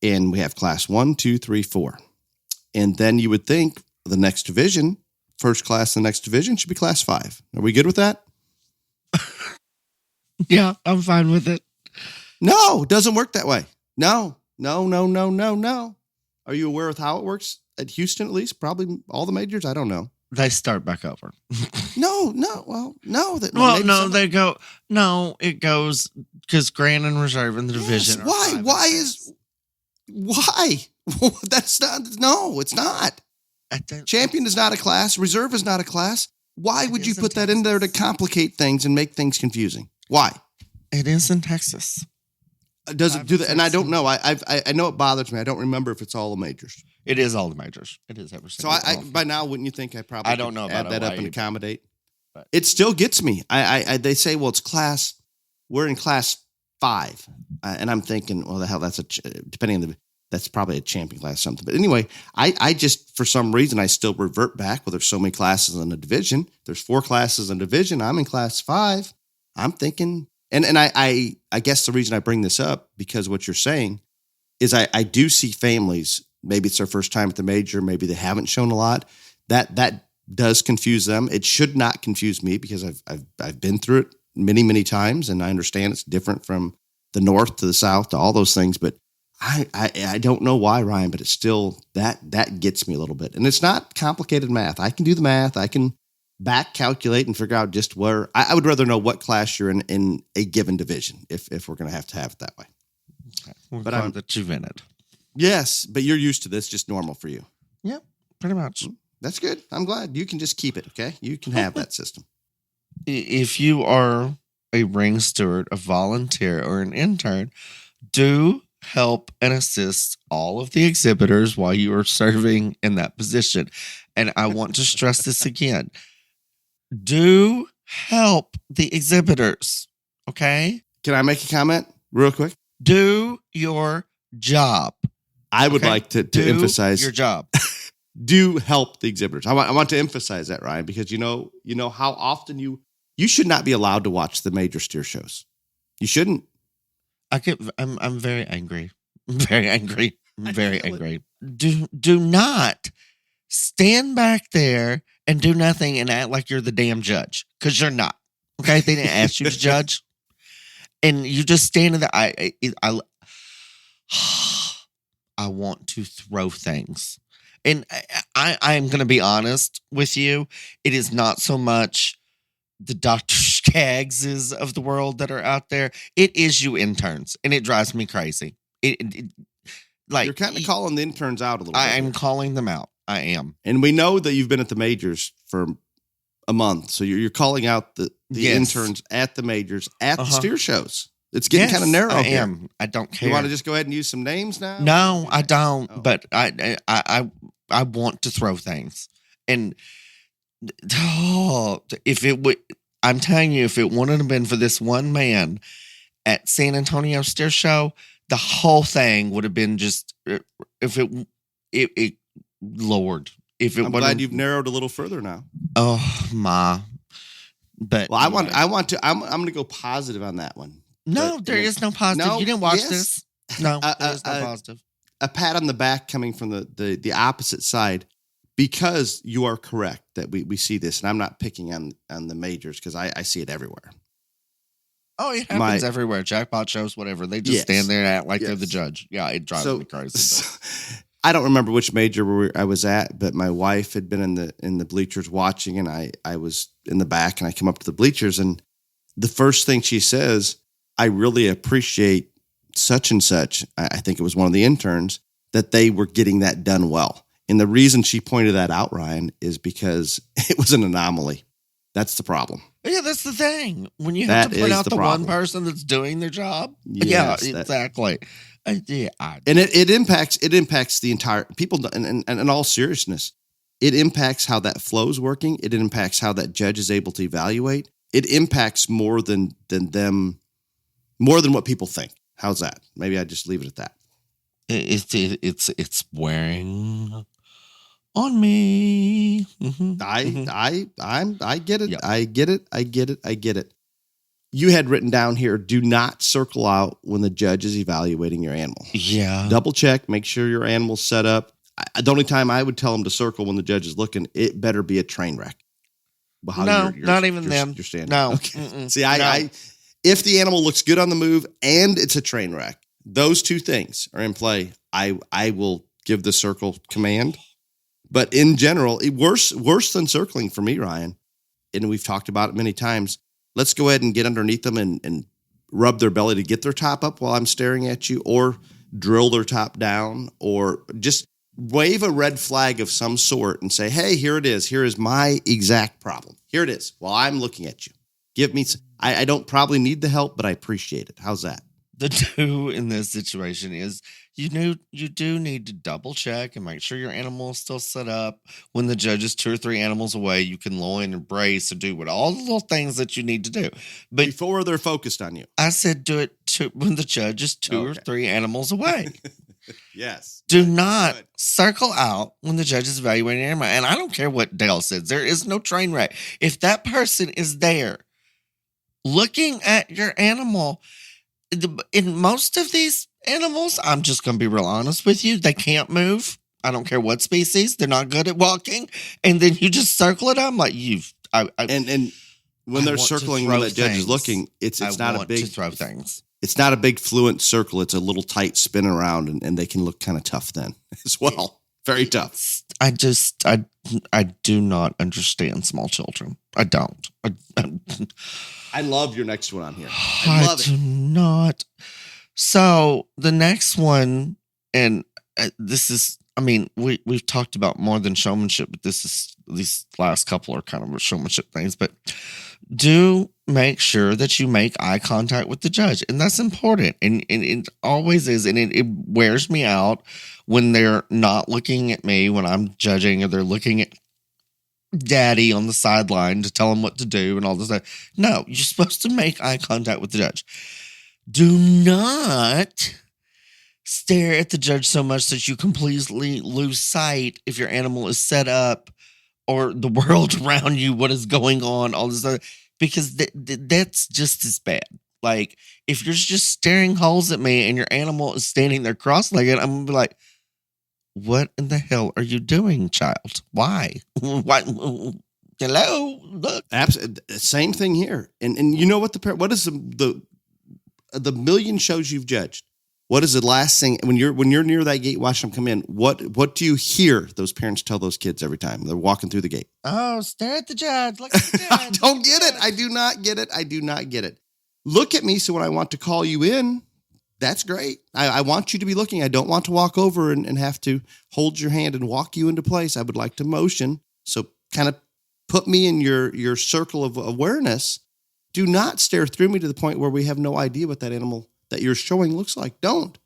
[SPEAKER 3] And we have class 1, 2, 3, 4. And then you would think the next division, first class in the next division should be class 5. Are we good with that?
[SPEAKER 2] Yeah, I'm fine with it.
[SPEAKER 3] No, it doesn't work that way. No. Are you aware of how it works at Houston, at least? Probably all the majors? I don't know.
[SPEAKER 2] They start back over.
[SPEAKER 3] No. It goes
[SPEAKER 2] because Grand and Reserve in the division.
[SPEAKER 3] Yes, why? Why? That's not. No, it's not. Champion is not a class. Reserve is not a class. Why would you put that in there to complicate things and make things confusing? Why?
[SPEAKER 2] It is in Texas.
[SPEAKER 3] Does it do that? And I don't know. I know it bothers me. I don't remember if it's all the majors.
[SPEAKER 2] It is all the majors. It is every
[SPEAKER 3] So
[SPEAKER 2] single.
[SPEAKER 3] by now, wouldn't you think I probably
[SPEAKER 2] don't know
[SPEAKER 3] add
[SPEAKER 2] about
[SPEAKER 3] that up
[SPEAKER 2] OIE,
[SPEAKER 3] and accommodate?
[SPEAKER 2] but-
[SPEAKER 3] It still gets me. They say, well, it's class. We're in class 5, and I'm thinking, well, the hell, that's depending on that's probably a champion class or something. But anyway, I just for some reason I still revert back. Well, there's so many classes in the division. There's 4 classes in division. I'm in class 5. I'm thinking, and I guess the reason I bring this up because what you're saying is I do see families. Maybe it's their first time at the major. Maybe they haven't shown a lot. That does confuse them. It should not confuse me because I've been through it many times, and I understand it's different from the north to the south to all those things. But I don't know why, Ryan, but it's still that gets me a little bit. And it's not complicated math. I can do the math. I can back calculate and figure out just where I would rather know what class you're in a given division if we're going to have it that way.
[SPEAKER 2] Okay. We're
[SPEAKER 3] But
[SPEAKER 2] glad that you've in it.
[SPEAKER 3] Yes, but you're used to this, just normal for you.
[SPEAKER 2] Yep, pretty much.
[SPEAKER 3] That's good. I'm glad you can just keep it. Okay. You can have that system.
[SPEAKER 2] If you are a ring steward, a volunteer, or an intern, do help and assist all of the exhibitors while you are serving in that position. And I want to stress this again. Do help the exhibitors. Okay?
[SPEAKER 3] Can I make a comment real quick?
[SPEAKER 2] Do your job.
[SPEAKER 3] I would
[SPEAKER 2] Okay?
[SPEAKER 3] like to
[SPEAKER 2] Do
[SPEAKER 3] emphasize
[SPEAKER 2] your job.
[SPEAKER 3] do help the exhibitors. I want to emphasize that, Ryan, because you know how often you should not be allowed to watch the major steer shows. You shouldn't.
[SPEAKER 2] I'm very angry. Very angry. Very angry. Do not stand back there and do nothing and act like you're the damn judge. Because you're not. Okay? They didn't ask you to judge. And you just stand in there. I want to throw things. And I'm going to be honest with you. It is not so much the Dr. Skaggs of the world that are out there. It is you interns. And it drives me crazy. Like
[SPEAKER 3] You're kind of calling the interns out a little bit.
[SPEAKER 2] I'm calling them out. I am.
[SPEAKER 3] And we know that you've been at the majors for a month. So you're calling out the
[SPEAKER 2] Yes.
[SPEAKER 3] interns at the majors, at the steer shows. It's getting kind of narrow.
[SPEAKER 2] I
[SPEAKER 3] here.
[SPEAKER 2] am. I don't care.
[SPEAKER 3] You want to just go ahead and use some names now?
[SPEAKER 2] No, I don't.
[SPEAKER 3] Oh.
[SPEAKER 2] But I want to throw things. And if it would, I'm telling you, if it wouldn't have been for this one man at San Antonio Steer Show, the whole thing would have been just. If it Lord, if it.
[SPEAKER 3] I'm glad you've narrowed a little further now.
[SPEAKER 2] Oh my! But
[SPEAKER 3] Well, I'm going to go positive on that one.
[SPEAKER 2] no,
[SPEAKER 3] But,
[SPEAKER 2] there is no positive.
[SPEAKER 3] No,
[SPEAKER 2] You didn't watch
[SPEAKER 3] yes.
[SPEAKER 2] this. No, there is no positive.
[SPEAKER 3] A pat on the back coming from the opposite side, because you are correct that we see this, and I'm not picking on the majors because I see it everywhere.
[SPEAKER 2] Oh, it happens everywhere. Jackpot shows, whatever. They just
[SPEAKER 3] Yes.
[SPEAKER 2] stand there and act like they're the
[SPEAKER 3] Yes.
[SPEAKER 2] judge. Yeah, it drives me crazy.
[SPEAKER 3] I don't remember which major I was at, but my wife had been in the bleachers watching, and I was in the back, and I come up to the bleachers, and the first thing she says, I really appreciate such and such. I think it was one of the interns, that they were getting that done well. And the reason she pointed that out, Ryan, is because it was an anomaly. That's the problem.
[SPEAKER 2] Yeah, that's the thing. When you have to point out the
[SPEAKER 3] problem.
[SPEAKER 2] one person that's doing their job.
[SPEAKER 3] Yes,
[SPEAKER 2] yeah, exactly.
[SPEAKER 3] And it impacts the entire people. And in all seriousness, it impacts how that flow is working. It impacts how that judge is able to evaluate. It impacts more than what people think. How's that? Maybe I just leave it at that.
[SPEAKER 2] It's wearing on me. Mm-hmm.
[SPEAKER 3] I get it.
[SPEAKER 2] Yep.
[SPEAKER 3] I get it. You had written down here, do not circle out when the judge is evaluating your animal.
[SPEAKER 2] Yeah.
[SPEAKER 3] Double check, make sure your animal's set up. The only time I would tell them to circle when the judge is looking, it better be a train wreck.
[SPEAKER 2] No, not even them.
[SPEAKER 3] You're standing.
[SPEAKER 2] No.
[SPEAKER 3] Okay. See, I if the animal looks good on the move and it's a train wreck, those two things are in play. I will give the circle command. But in general, worse than circling for me, Ryan, and we've talked about it many times, let's go ahead and get underneath them and rub their belly to get their top up while I'm staring at you, or drill their top down, or just wave a red flag of some sort and say, hey, here it is. Here is my exact problem. Here it is while I'm looking at you. Give me, I don't probably need the help, but I appreciate it. How's that?
[SPEAKER 2] The do in this situation is you do need to double check and make sure your animal is still set up. When the judge is 2 or 3 animals away, you can loin and brace or do what all the little things that you need to do. But
[SPEAKER 3] before they're focused on you,
[SPEAKER 2] I said do it when the judge is 2 or 3 animals away.
[SPEAKER 3] Yes.
[SPEAKER 2] Do not circle out when the judge is evaluating an animal. And I don't care what Dale says. There is no train wreck. If that person is there looking at your animal, in most of these animals, I'm just going to be real honest with you, they can't move. I don't care what species. They're not good at walking. And then you just circle it. I'm like,
[SPEAKER 3] and when they're circling when the judge is looking, it's not a big
[SPEAKER 2] to throw things.
[SPEAKER 3] It's not a big fluent circle. It's a little tight spin around, and they can look kind of tough then as well. Very tough.
[SPEAKER 2] I do not understand small children. I don't.
[SPEAKER 3] I love your next one on here. I love
[SPEAKER 2] do not. So the next one, and this is, I mean, we've talked about more than showmanship, but these last couple are kind of showmanship things, but do make sure that you make eye contact with the judge. And that's important. And it always is. And it wears me out when they're not looking at me when I'm judging, or they're looking at daddy on the sideline to tell him what to do and all this stuff. No, you're supposed to make eye contact with the judge. Do not stare at the judge so much that you completely lose sight if your animal is set up or the world around you, what is going on, all this other, because that's just as bad. Like, if you're just staring holes at me and your animal is standing there cross-legged, I'm going to be like, what in the hell are you doing, child? Why? Why? Hello? Look.
[SPEAKER 3] Absolutely. Same thing here. And you know what what is the million shows you've judged? What is the last thing when you're near that gate watching them come in? What do you hear those parents tell those kids every time they're walking through the gate?
[SPEAKER 2] Oh, stare at the judge. Look at the judge.
[SPEAKER 3] I don't get it. I do not get it. I do not get it. Look at me, so when I want to call you in, that's great. I want you to be looking. I don't want to walk over and have to hold your hand and walk you into place. I would like to motion. So kind of put me in your circle of awareness. Do not stare through me to the point where we have no idea what that animal that you're showing looks like. Don't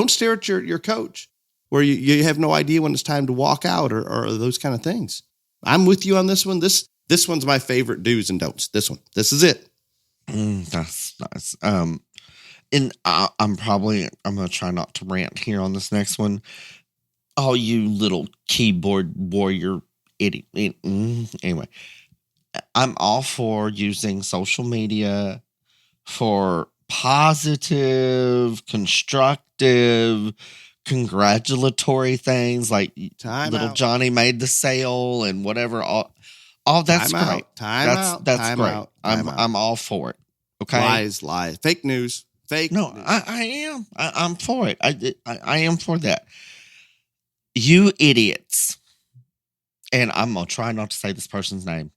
[SPEAKER 3] stare at your coach where you have no idea when it's time to walk out or those kind of things. I'm with you on this one. This one's my favorite do's and don'ts. This is it.
[SPEAKER 2] That's nice. And I'm going to try not to rant here on this next one. Oh, you little keyboard warrior idiot. Anyway, I'm all for using social media for positive, constructive, congratulatory things like little Johnny made the sale and whatever. All that's great. That's great. I'm all for it. Okay.
[SPEAKER 3] Lies. Fake news.
[SPEAKER 2] No, I am. I'm for it. I am for that. You idiots. And I'm going to try not to say this person's name,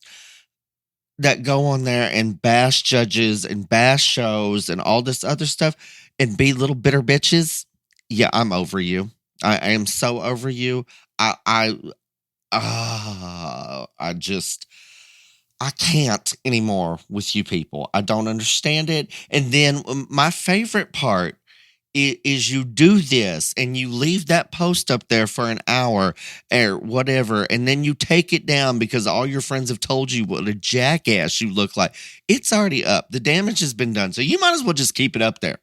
[SPEAKER 2] that go on there and bash judges and bash shows and all this other stuff and be little bitter bitches. Yeah, I'm over you. I am so over you. I can't anymore with you people. I don't understand it. And then my favorite part is you do this and you leave that post up there for an hour or whatever, and then you take it down because all your friends have told you what a jackass you look like. It's already up. The damage has been done. So you might as well just keep it up there,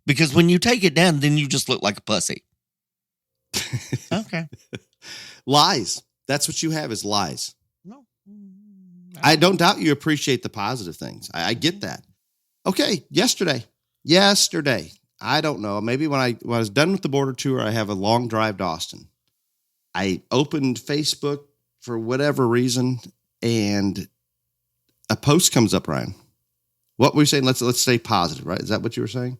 [SPEAKER 2] because when you take it down, then you just look like a pussy. Okay.
[SPEAKER 3] Lies. That's what you have, is lies.
[SPEAKER 2] No.
[SPEAKER 3] I don't doubt you appreciate the positive things. I get that. Okay. Yesterday, I don't know. Maybe when I was done with the border tour, I have a long drive to Austin. I opened Facebook for whatever reason, and a post comes up, Ryan. What were you saying? Let's stay positive, right? Is that what you were saying?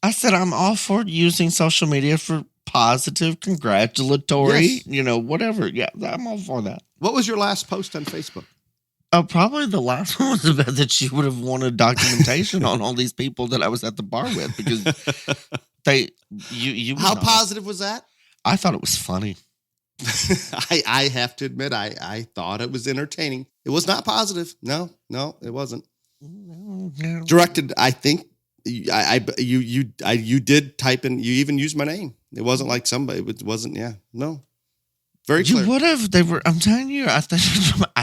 [SPEAKER 2] I said I'm all for using social media for positive, congratulatory,
[SPEAKER 3] yes.
[SPEAKER 2] Whatever. Yeah, I'm all for that.
[SPEAKER 3] What was your last post on Facebook?
[SPEAKER 2] Oh, probably the last one was about that you would have wanted documentation on all these people that I was at the bar with because you.
[SPEAKER 3] How positive was that?
[SPEAKER 2] I thought it was funny.
[SPEAKER 3] I have to admit, I thought it was entertaining. It was not positive. No, it wasn't. Directed, I think. You did type in. You even used my name. It wasn't like somebody. It wasn't. Yeah, no. Very clear.
[SPEAKER 2] You would have. They were. I'm telling you. I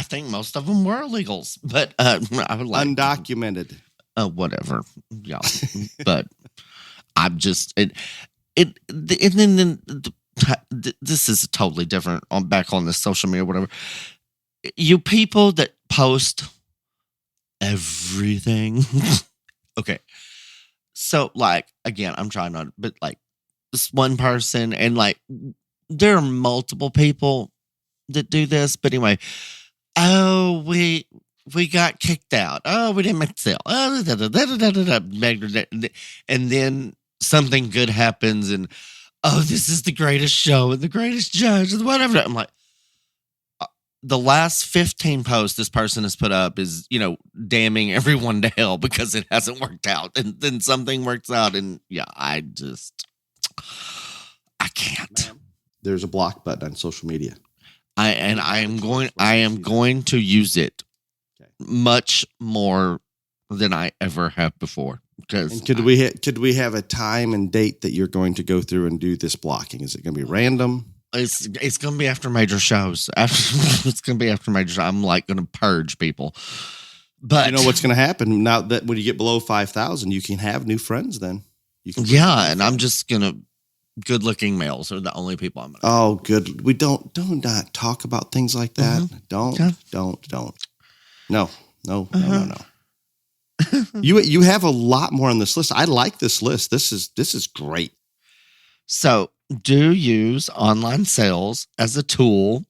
[SPEAKER 2] think most of them were illegals, but I would like
[SPEAKER 3] undocumented.
[SPEAKER 2] Whatever. Yeah, but I'm just it. And then this is totally different. On back on the social media, whatever. You people that post everything. Okay, so like again, I'm trying not, but like this one person and like. There are multiple people that do this, but anyway, we got kicked out. Oh, we didn't make the sale. Oh, and then something good happens, and this is the greatest show and the greatest judge and whatever. I'm like, the last 15 posts this person has put up is, damning everyone to hell because it hasn't worked out, and then something works out, and yeah, I can't.
[SPEAKER 3] There's a block button on social media.
[SPEAKER 2] I am going to use it much more than I ever have before. Because
[SPEAKER 3] could we have a time and date that you're going to go through and do this blocking? Is it going to be random?
[SPEAKER 2] It's going to be after major shows. It's going to be after major shows. I'm like going to purge people. But
[SPEAKER 3] you know what's going to happen now that when you get below 5,000, you can have new friends. Then
[SPEAKER 2] and I'm just going to. Good-looking males are the only people I'm going to.
[SPEAKER 3] Oh, good. We don't not talk about things like that. Mm-hmm. Don't. No. You have a lot more on this list. I like this list. This is great.
[SPEAKER 2] So, do use online sales as a tool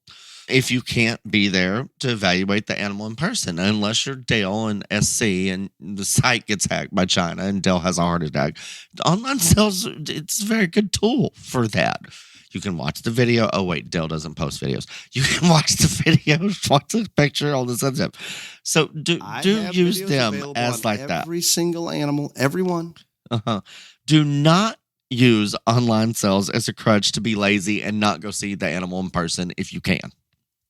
[SPEAKER 2] if you can't be there to evaluate the animal in person, unless you're Dale and SC and the site gets hacked by China and Dale has a heart attack. The online sales, it's a very good tool for that. You can watch the video. Oh, wait, Dale doesn't post videos. You can watch the videos, watch the picture, all this other stuff. So do use them as like that.
[SPEAKER 3] Every single animal, everyone.
[SPEAKER 2] Do not use online sales as a crutch to be lazy and not go see the animal in person if you can.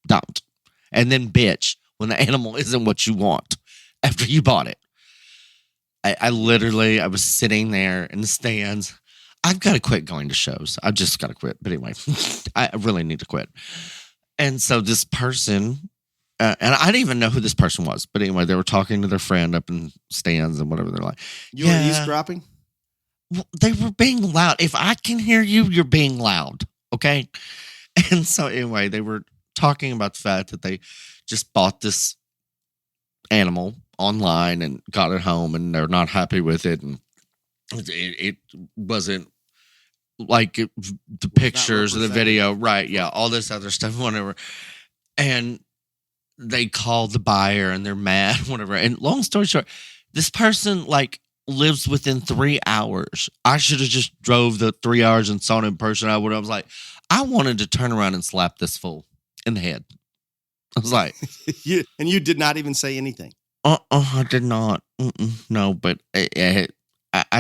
[SPEAKER 2] Don't. And then bitch when the animal isn't what you want after you bought it. I was sitting there in the stands. I've got to quit going to shows. I've just got to quit. But anyway, I really need to quit. And so this person, and I didn't even know who this person was. But anyway, they were talking to their friend up in stands and whatever. They're like,
[SPEAKER 3] you were eavesdropping?
[SPEAKER 2] Well, they were being loud. If I can hear you, you're being loud. Okay? And so anyway, they were talking about the fact that they just bought this animal online and got it home and they're not happy with it. And it wasn't like the pictures or the video. Right. Yeah. All this other stuff, whatever. And they called the buyer and they're mad, whatever. And long story short, this person lives within 3 hours. I should have just drove the 3 hours and saw it in person. I was like, I wanted to turn around and slap this fool in the head. I was like,
[SPEAKER 3] you did not even say anything.
[SPEAKER 2] I did not. No, but I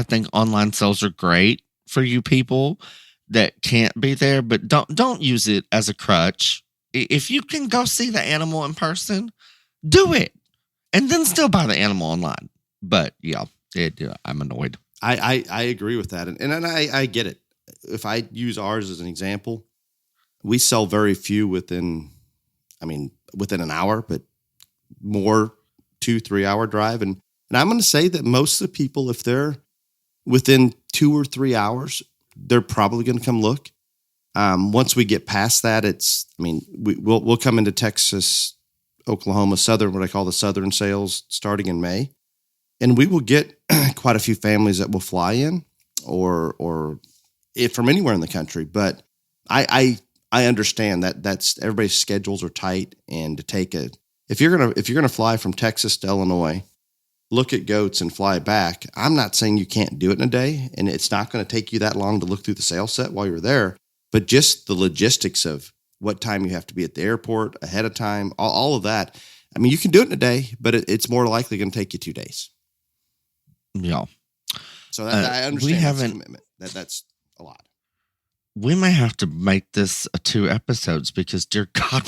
[SPEAKER 2] think online sales are great for you people that can't be there, but don't use it as a crutch. If you can go see the animal in person, do it, and then still buy the animal online. But yeah, I'm annoyed.
[SPEAKER 3] I agree with that, and I get it. If I use ours as an example, we sell very few within an hour, but more 2-3 hour drive. And I'm going to say that most of the people, if they're within 2 or 3 hours, they're probably going to come look. Once we get past that, we'll come into Texas, Oklahoma, what I call the southern sales starting in May. And we will get quite a few families that will fly in or from anywhere in the country. But I understand that's everybody's schedules are tight, and to take if you're gonna fly from Texas to Illinois, look at goats and fly back. I'm not saying you can't do it in a day, and it's not going to take you that long to look through the sales set while you're there. But just the logistics of what time you have to be at the airport ahead of time, all of that. I mean, you can do it in a day, but it's more likely going to take you 2 days.
[SPEAKER 2] Yeah.
[SPEAKER 3] So I understand that's a commitment. That's a lot.
[SPEAKER 2] We may have to make this 2 episodes because, dear God,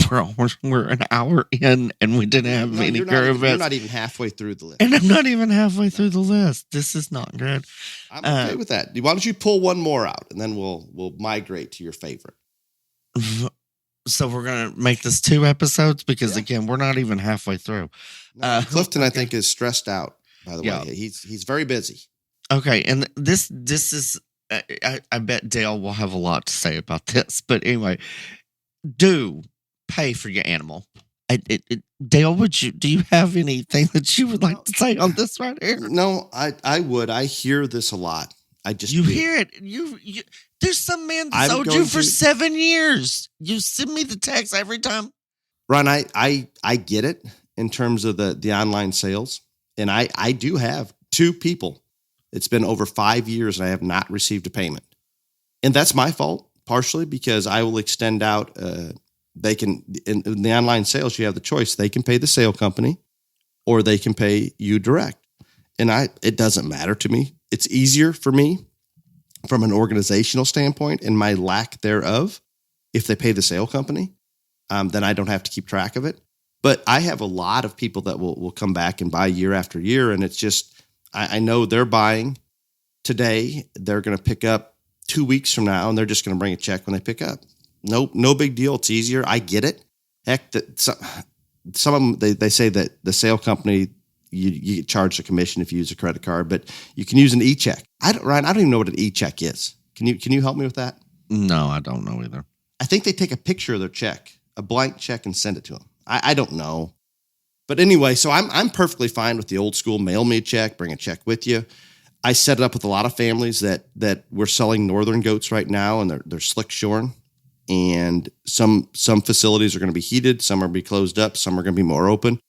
[SPEAKER 2] we're an hour in and we didn't have any current events.
[SPEAKER 3] You're not even halfway through the list.
[SPEAKER 2] And I'm not even halfway through the list. This is not good.
[SPEAKER 3] I'm okay with that. Why don't you pull one more out and then we'll migrate to your favorite.
[SPEAKER 2] So we're going to make this 2 episodes because, again, we're not even halfway through.
[SPEAKER 3] No, Clifton, I think, is stressed out, by the way. He's very busy.
[SPEAKER 2] Okay, and this is... I bet Dale will have a lot to say about this, but anyway, do pay for your animal. Dale, do you have anything that you would like to say on this right here?
[SPEAKER 3] No, I would. I hear this a lot.
[SPEAKER 2] Hear it. You there's some man that's owed you for 7 years. You send me the text every time.
[SPEAKER 3] Ron, I get it in terms of the online sales, and I do have 2 people. It's been over 5 years and I have not received a payment. And that's my fault, partially because I will extend out. They can, in the online sales, you have the choice. They can pay the sale company or they can pay you direct. And it doesn't matter to me. It's easier for me from an organizational standpoint and my lack thereof. If they pay the sale company, then I don't have to keep track of it. But I have a lot of people that will come back and buy year after year. And it's just, I know they're buying today. They're going to pick up 2 weeks from now, and they're just going to bring a check when they pick up. No big deal. It's easier. I get it. Heck, some of them, they say that the sale company, you get charged a commission if you use a credit card, but you can use an e-check. Ryan, I don't even know what an e-check is. Can you help me with that?
[SPEAKER 2] No, I don't know either.
[SPEAKER 3] I think they take a picture of their check, a blank check, and send it to them. I don't know. But anyway, so I'm perfectly fine with the old school. Mail me a check, bring a check with you. I set it up with a lot of families that we're selling northern goats right now, and they're slick shorn. And some facilities are going to be heated, some are going to be closed up, some are going to be more open.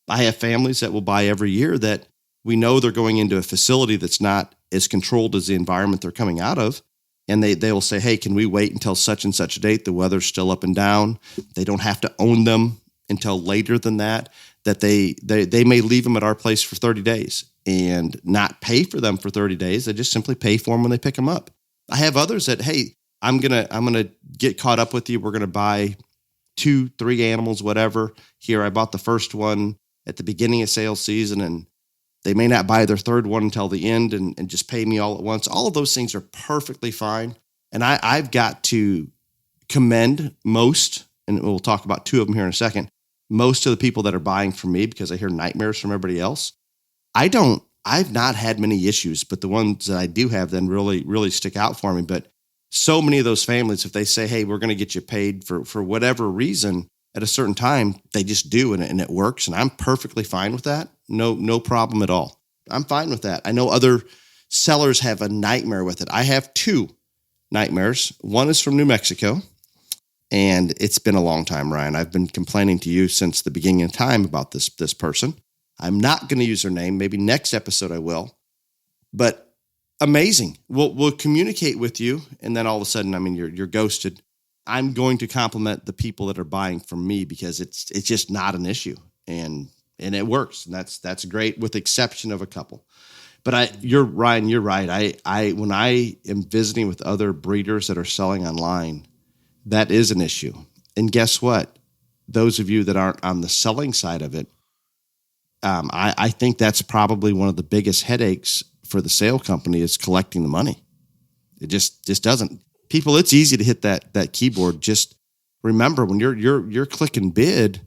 [SPEAKER 3] I have families that will buy every year that we know they're going into a facility that's not as controlled as the environment they're coming out of. And they will say, hey, can we wait until such and such a date? The weather's still up and down. They don't have to own them until later than that they may leave them at our place for 30 days and not pay for them for 30 days. They just simply pay for them when they pick them up. I have others that, hey, I'm going to get caught up with you. We're going to buy 2, 3 animals, whatever. Here, I bought the first one at the beginning of sales season, and they may not buy their third one until the end and just pay me all at once. All of those things are perfectly fine. And I've got to commend most, and we'll talk about 2 of them here in a second, most of the people that are buying from me, because I hear nightmares from everybody else. I've not had many issues, but the ones that I do have then really, really stick out for me. But so many of those families, if they say, hey, we're going to get you paid for whatever reason at a certain time, they just do, and it works. And I'm perfectly fine with that. No problem at all. I'm fine with that. I know other sellers have a nightmare with it. I have 2 nightmares. One is from New Mexico. And it's been a long time, Ryan. I've been complaining to you since the beginning of time about this person. I'm not going to use her name. Maybe next episode I will. But amazing. We'll communicate with you, and then all of a sudden, I mean, you're ghosted. I'm going to compliment the people that are buying from me because it's just not an issue, and it works, and that's great, with the exception of a couple. But Ryan, you're right. I when I am visiting with other breeders that are selling online, that is an issue. And guess what? Those of you that aren't on the selling side of it, I think that's probably one of the biggest headaches for the sale company is collecting the money. It just doesn't. People, it's easy to hit that keyboard. Just remember, when you're clicking bid,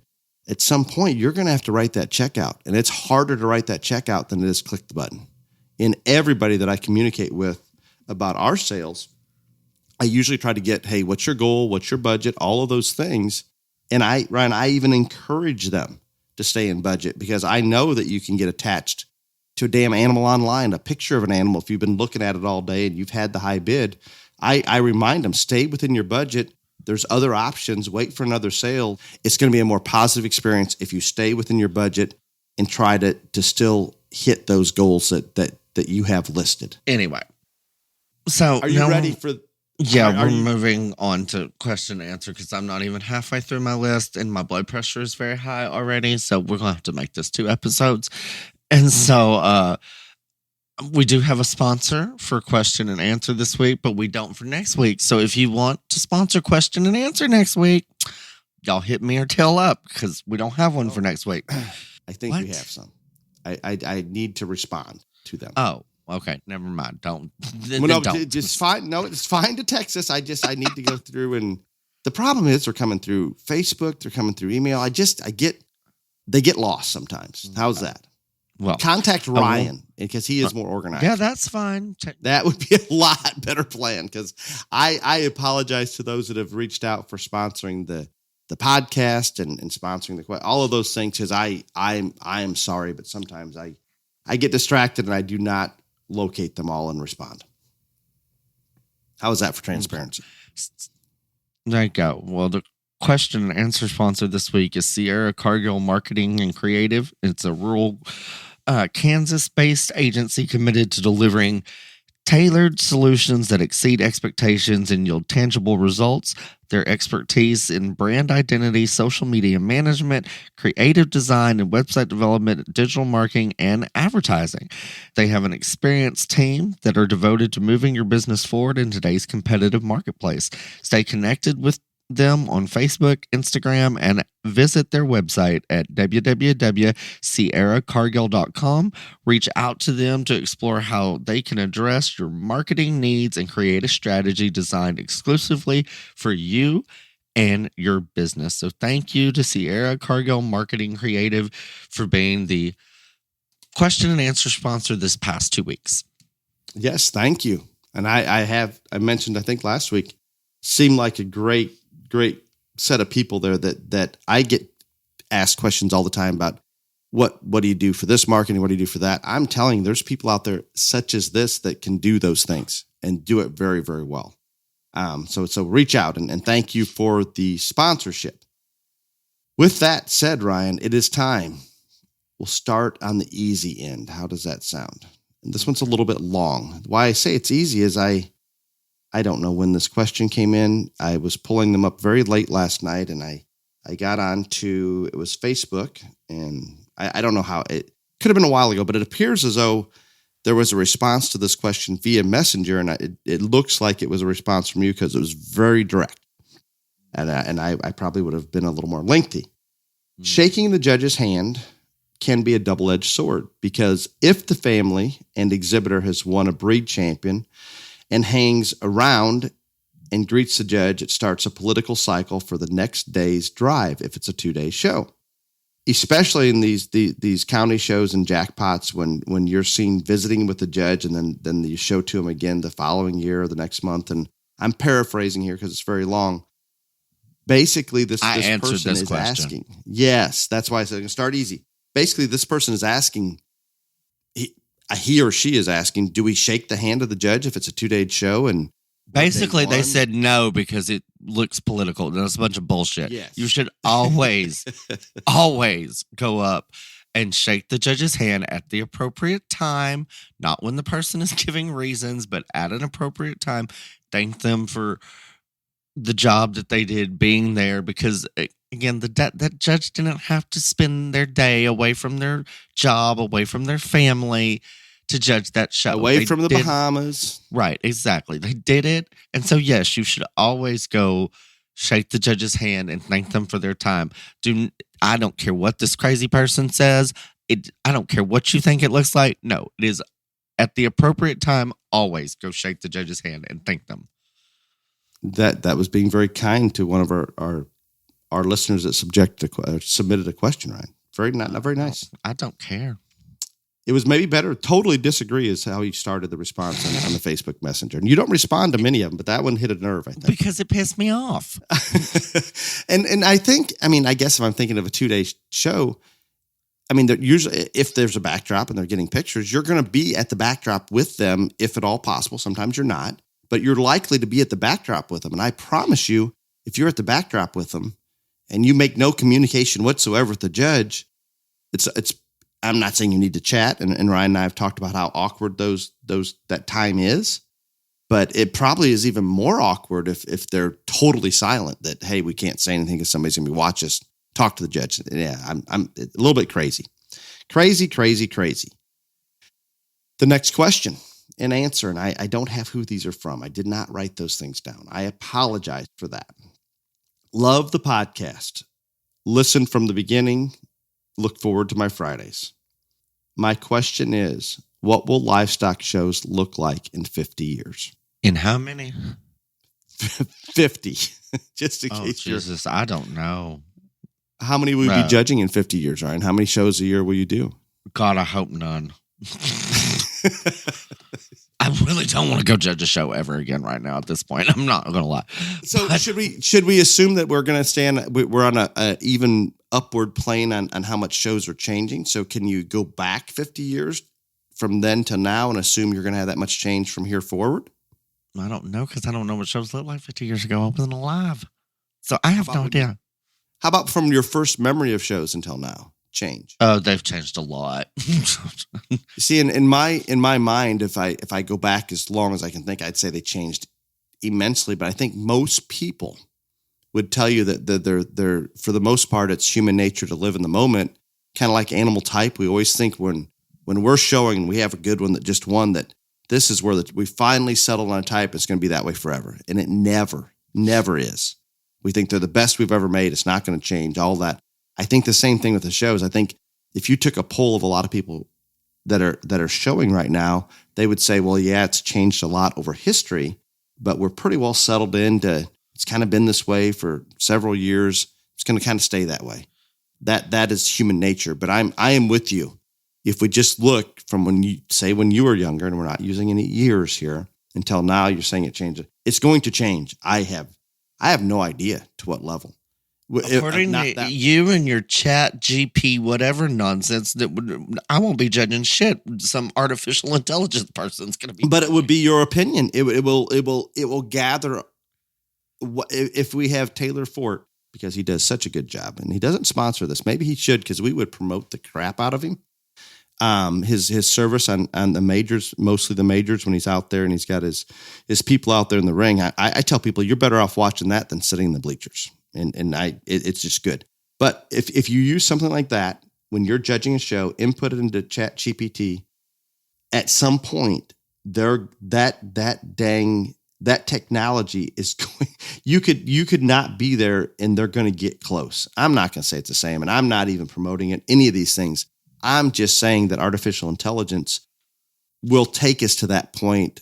[SPEAKER 3] at some point you're going to have to write that check out, and it's harder to write that check out than it is click the button. And everybody that I communicate with about our sales, I usually try to get, hey, what's your goal? What's your budget? All of those things. And Ryan, I even encourage them to stay in budget because I know that you can get attached to a damn animal online, a picture of an animal. If you've been looking at it all day and you've had the high bid, I remind them, stay within your budget. There's other options. Wait for another sale. It's going to be a more positive experience if you stay within your budget and try to still hit those goals that you have listed.
[SPEAKER 2] Anyway. So
[SPEAKER 3] are you ready for
[SPEAKER 2] Yeah,
[SPEAKER 3] Are
[SPEAKER 2] we're
[SPEAKER 3] you-
[SPEAKER 2] moving on to question and answer because I'm not even halfway through my list and my blood pressure is very high already. So we're going to have to make this 2 episodes. And so we do have a sponsor for question and answer this week, but we don't for next week. So if you want to sponsor question and answer next week, y'all hit me or tail up because we don't have one for next week.
[SPEAKER 3] I think we have some. I need to respond to them.
[SPEAKER 2] Oh, okay. Never mind. Don't.
[SPEAKER 3] Well, no,
[SPEAKER 2] don't.
[SPEAKER 3] just fine. No, it's fine to text us. I need to go through, and the problem is they're coming through Facebook. They're coming through email. They get lost sometimes. How's that?
[SPEAKER 2] Well,
[SPEAKER 3] contact Ryan because he is more organized.
[SPEAKER 2] Yeah, that's fine.
[SPEAKER 3] That would be a lot better plan because I apologize to those that have reached out for sponsoring the podcast and sponsoring all of those things because I am sorry, but sometimes I get distracted and I do not locate them all and respond. How is that for transparency?
[SPEAKER 2] There you go. Well, the question and answer sponsor this week is Sierra Cargill Marketing and Creative. It's a rural Kansas-based agency committed to delivering tailored solutions that exceed expectations and yield tangible results. Their expertise in brand identity, social media management, creative design, and website development, digital marketing, and advertising. They have an experienced team that are devoted to moving your business forward in today's competitive marketplace. Stay connected with them on Facebook, Instagram, and visit their website at www.sierracargill.com. Reach out to them to explore how they can address your marketing needs and create a strategy designed exclusively for you and your business. So thank you to Sierra Cargill Marketing Creative for being the question and answer sponsor this past 2 weeks.
[SPEAKER 3] Yes, thank you. And I mentioned, I think last week, seemed like a great set of people there that I get asked questions all the time about what do you do for this marketing? What do you do for that? I'm telling you, there's people out there such as this that can do those things and do it very, very well. So reach out and thank you for the sponsorship. With that said, Ryan, it is time. We'll start on the easy end. How does that sound? And this one's a little bit long. Why I say it's easy is I don't know when this question came in. I was pulling them up very late last night, and I got on it was Facebook, and I don't know how it could have been a while ago, but it appears as though there was a response to this question via Messenger, and it looks like it was a response from you because it was very direct, and I probably would have been a little more lengthy. Mm-hmm. Shaking the judge's hand can be a double-edged sword because if the family and exhibitor has won a breed champion and hangs around and greets the judge, it starts a political cycle for the next day's drive if it's a 2-day show. Especially in these county shows and jackpots when you're seen visiting with the judge and then you show to him again the following year or the next month. And I'm paraphrasing here because it's very long. Basically, this person is asking. Yes, that's why I said I'm going to start easy. Basically, this person is asking, he or she is asking, do we shake the hand of the judge if it's a 2-day show? And
[SPEAKER 2] basically, they said no because it looks political. That's a bunch of bullshit.
[SPEAKER 3] Yes.
[SPEAKER 2] You should always, always go up and shake the judge's hand at the appropriate time, not when the person is giving reasons, but at an appropriate time. Thank them for the job that they did being there because, again, that judge didn't have to spend their day away from their job, away from their family to judge that show.
[SPEAKER 3] Away from the Bahamas.
[SPEAKER 2] Right, exactly. They did it. And so, yes, you should always go shake the judge's hand and thank them for their time. I don't care what this crazy person says. I don't care what you think it looks like. No, it is at the appropriate time. Always go shake the judge's hand and thank them.
[SPEAKER 3] That was being very kind to one of our listeners that submitted a question, Ryan. Not very nice.
[SPEAKER 2] I don't care.
[SPEAKER 3] It was maybe better. Totally disagree is how he started the response on the Facebook Messenger. And you don't respond to many of them, but that one hit a nerve, I think.
[SPEAKER 2] Because it pissed me off.
[SPEAKER 3] and I think, I guess if I'm thinking of a 2-day show, they're usually, if there's a backdrop and they're getting pictures, you're going to be at the backdrop with them, if at all possible. Sometimes you're not, but you're likely to be at the backdrop with them. And I promise you, if you're at the backdrop with them and you make no communication whatsoever with the judge, it's I'm not saying you need to chat, and Ryan and I have talked about how awkward that time is. But it probably is even more awkward if they're totally silent that, hey, we can't say anything because somebody's going to watch us talk to the judge. Yeah, I'm a little bit crazy. Crazy. The next question and answer, and I don't have who these are from. I did not write those things down. I apologize for that. Love the podcast. Listen from the beginning. Look forward to my Fridays. My question is, what will livestock shows look like in 50 years?
[SPEAKER 2] In how many?
[SPEAKER 3] 50. Just in case
[SPEAKER 2] Jesus, I don't know.
[SPEAKER 3] How many will you be judging in 50 years, Ryan? How many shows a year will you do?
[SPEAKER 2] God, I hope none. I really don't want to go judge a show ever again right now at this point. I'm not going to lie.
[SPEAKER 3] So should we assume that we're going to we're on a even upward plane on how much shows are changing? So can you go back 50 years from then to now and assume you're going to have that much change from here forward?
[SPEAKER 2] I don't know, because I don't know what shows looked like 50 years ago. I wasn't alive. So I have no idea.
[SPEAKER 3] How about from your first memory of shows until now? Change.
[SPEAKER 2] Oh, they've changed a lot.
[SPEAKER 3] See, in my mind, if I go back as long as I can think, I'd say they changed immensely. But I think most people would tell you that they're for the most part, it's human nature to live in the moment, kind of like Animal Type. We always think when we're showing, and we have a good one that just won, that this is where we finally settled on a type. It's going to be that way forever, and it never is. We think they're the best we've ever made. It's not going to change. All that. I think the same thing with the shows. I think if you took a poll of a lot of people that are showing right now, they would say, well, yeah, it's changed a lot over history, but we're pretty well settled into, it's kind of been this way for several years. It's going to kind of stay that way. That is human nature. But I am with you. If we just look from when you were younger, and we're not using any years here, until now, you're saying it changed. It's going to change. I have no idea to what level.
[SPEAKER 2] According to you and your chat GP, whatever nonsense, I won't be judging shit. Some artificial intelligence person's going to be.
[SPEAKER 3] But it would be your opinion. It will gather. If we have Taylor Fort, because he does such a good job, and he doesn't sponsor this. Maybe he should, because we would promote the crap out of him. His service on the majors, mostly the majors, when he's out there and he's got his people out there in the ring. I tell people, you're better off watching that than sitting in the bleachers. It's just good. But if you use something like that, when you're judging a show, input it into Chat GPT, at some point that technology is going, you could not be there and they're going to get close. I'm not going to say it's the same, and I'm not even promoting it, any of these things. I'm just saying that artificial intelligence will take us to that point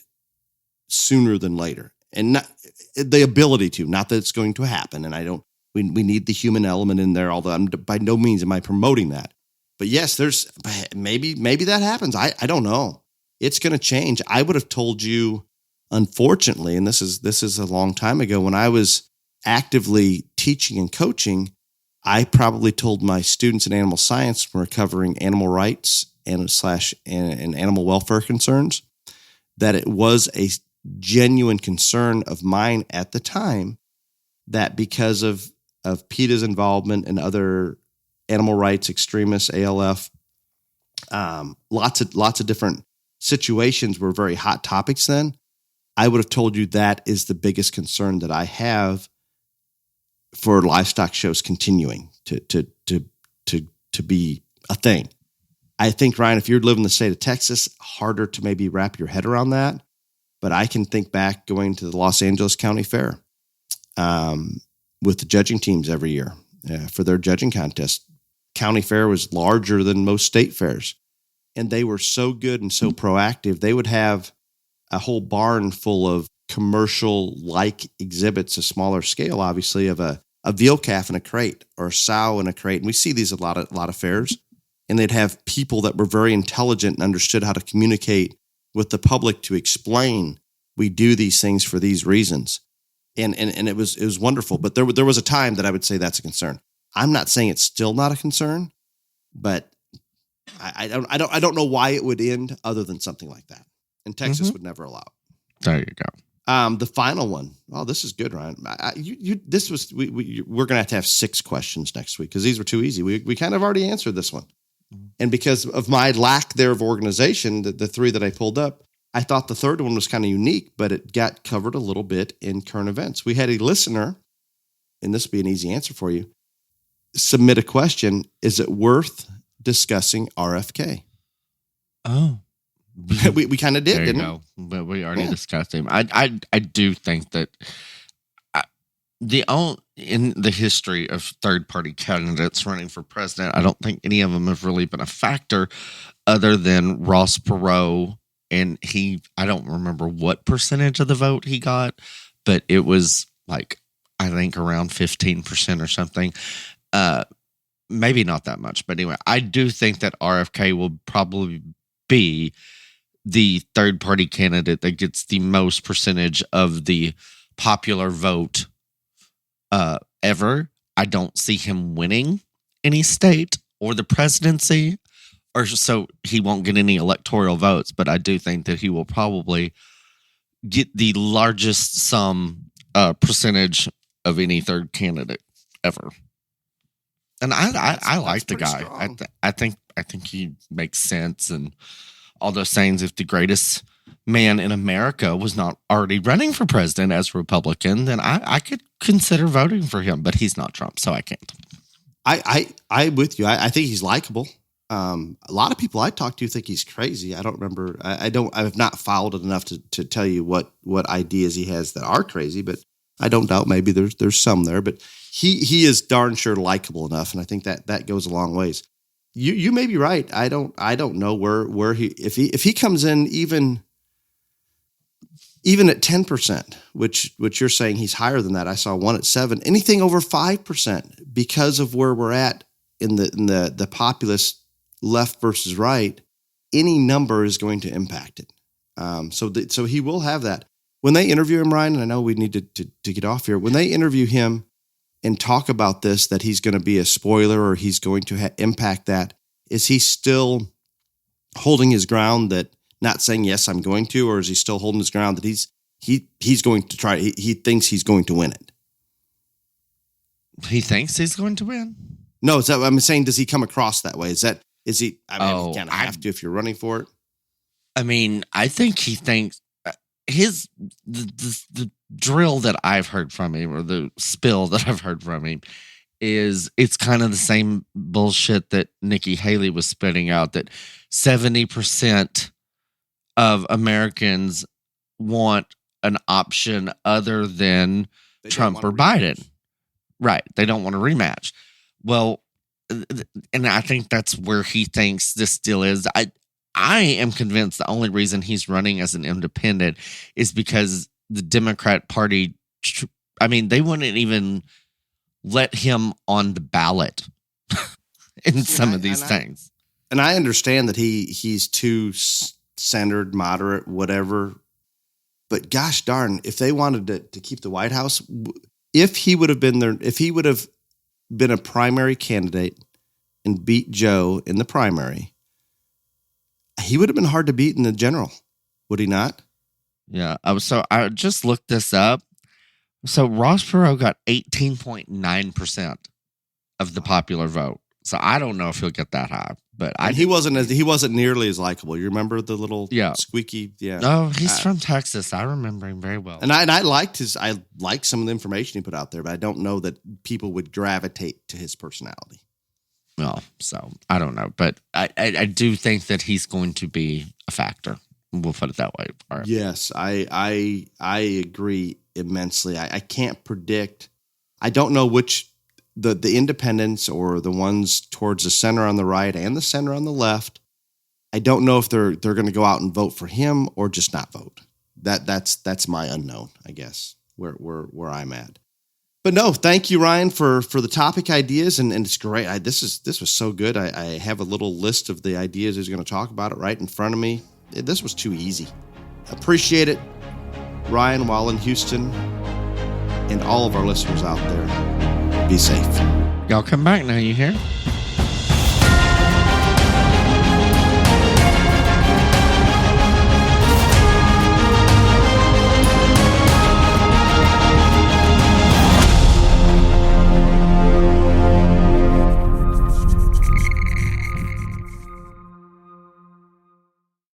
[SPEAKER 3] sooner than later. And not the ability to, not that it's going to happen. And we need the human element in there, although by no means am I promoting that. But yes, there's maybe that happens. I don't know. It's going to change. I would have told you, unfortunately, and this is a long time ago, when I was actively teaching and coaching, I probably told my students in animal science, when we're covering animal rights and animal welfare concerns, that it was a genuine concern of mine at the time that because of PETA's involvement and other animal rights extremists, ALF, lots of different situations were very hot topics then. I would have told you that is the biggest concern that I have for livestock shows continuing to be a thing. I think, Ryan, if you live in the state of Texas, harder to maybe wrap your head around that. But I can think back going to the Los Angeles County Fair with the judging teams every year for their judging contest. County Fair was larger than most state fairs, and they were so good and so proactive. They would have a whole barn full of commercial-like exhibits, a smaller scale, obviously, of a veal calf in a crate or a sow in a crate. And we see these a lot of fairs. And they'd have people that were very intelligent and understood how to communicate with the public to explain, we do these things for these reasons. And it was wonderful. But there was a time that I would say that's a concern. I'm not saying it's still not a concern, but I don't know why it would end other than something like that. And Texas would never allow it.
[SPEAKER 2] There you go.
[SPEAKER 3] The final one. Oh, this is good, Ryan. We're going to have 6 questions next week because these were too easy. We kind of already answered this one. And because of my lack there of organization, the 3 that I pulled up, I thought the third one was kind of unique, but it got covered a little bit in current events. We had a listener, and this would be an easy answer for you, submit a question. Is it worth discussing RFK?
[SPEAKER 2] Oh,
[SPEAKER 3] we kind of did,
[SPEAKER 2] there you
[SPEAKER 3] didn't
[SPEAKER 2] go. But we already discussed him. I do think that in the history of third-party candidates running for president, I don't think any of them have really been a factor other than Ross Perot. And I don't remember what percentage of the vote he got, but it was like, I think around 15% or something. Maybe not that much, but anyway, I do think that RFK will probably be the third party candidate that gets the most percentage of the popular vote ever. I don't see him winning any state or the presidency, or so he won't get any electoral votes, but I do think that he will probably get the largest percentage of any third candidate ever. And I like the guy. I think he makes sense, and all those sayings. If the greatest man in America was not already running for president as a Republican, then I could consider voting for him. But he's not Trump, so I can't.
[SPEAKER 3] I'm with you. I think he's likable. A lot of people I talk to think he's crazy. I don't remember. I have not followed it enough to tell you what ideas he has that are crazy, but I don't doubt maybe there's some there. But he is darn sure likable enough, and I think that goes a long ways. You may be right. I don't know where if he comes in even at 10%, which you're saying he's higher than that. I saw one at 7%. Anything over 5% because of where we're at in the populist left versus right, any number is going to impact it. So he will have that. When they interview him, Ryan, and I know we need to get off here. When they interview him and talk about this, that he's going to be a spoiler or he's going to impact that, is he still holding his ground that not saying, yes, I'm going to, or is he still holding his ground that he's going to try, he thinks he's going to win it?
[SPEAKER 2] He thinks he's going to win?
[SPEAKER 3] No, is that I'm saying, does he come across that way? Is he, I mean, you kind of have to if you're running for it.
[SPEAKER 2] I mean, I think he thinks the drill that I've heard from him, or the spill that I've heard from him, is it's kind of the same bullshit that Nikki Haley was spitting out, that 70% of Americans want an option other than Trump or Biden. Right. They don't want a rematch. Well, and I think that's where he thinks this still is. I am convinced the only reason he's running as an independent is because the Democrat Party, they wouldn't even let him on the ballot in some of these things.
[SPEAKER 3] And I understand that he's too centered, moderate, whatever. But gosh darn, if they wanted to keep the White House, if he would have been there, if he would have been a primary candidate and beat Joe in the primary, he would have been hard to beat in the general, would he not?
[SPEAKER 2] Yeah. So I just looked this up. So Ross Perot got 18.9% of the popular vote. So I don't know if he'll get that high, but
[SPEAKER 3] he wasn't nearly as likable. You remember the little squeaky? Yeah.
[SPEAKER 2] No, he's from Texas. I remember him very well.
[SPEAKER 3] And I liked some of the information he put out there, but I don't know that people would gravitate to his personality.
[SPEAKER 2] Well, so I don't know, but I do think that he's going to be a factor. We'll put it that way. Right.
[SPEAKER 3] Yes, I agree immensely. I can't predict. I don't know which the independents or the ones towards the center on the right and the center on the left. I don't know if they're going to go out and vote for him or just not vote. That's my unknown, I guess, where I'm at. But no, thank you, Ryan, for the topic ideas, and it's great. This was so good. I have a little list of the ideas he's going to talk about it right in front of me. This was too easy. Appreciate it, Ryan, while in Houston, and all of our listeners out there. Be safe.
[SPEAKER 2] Y'all come back now, you hear?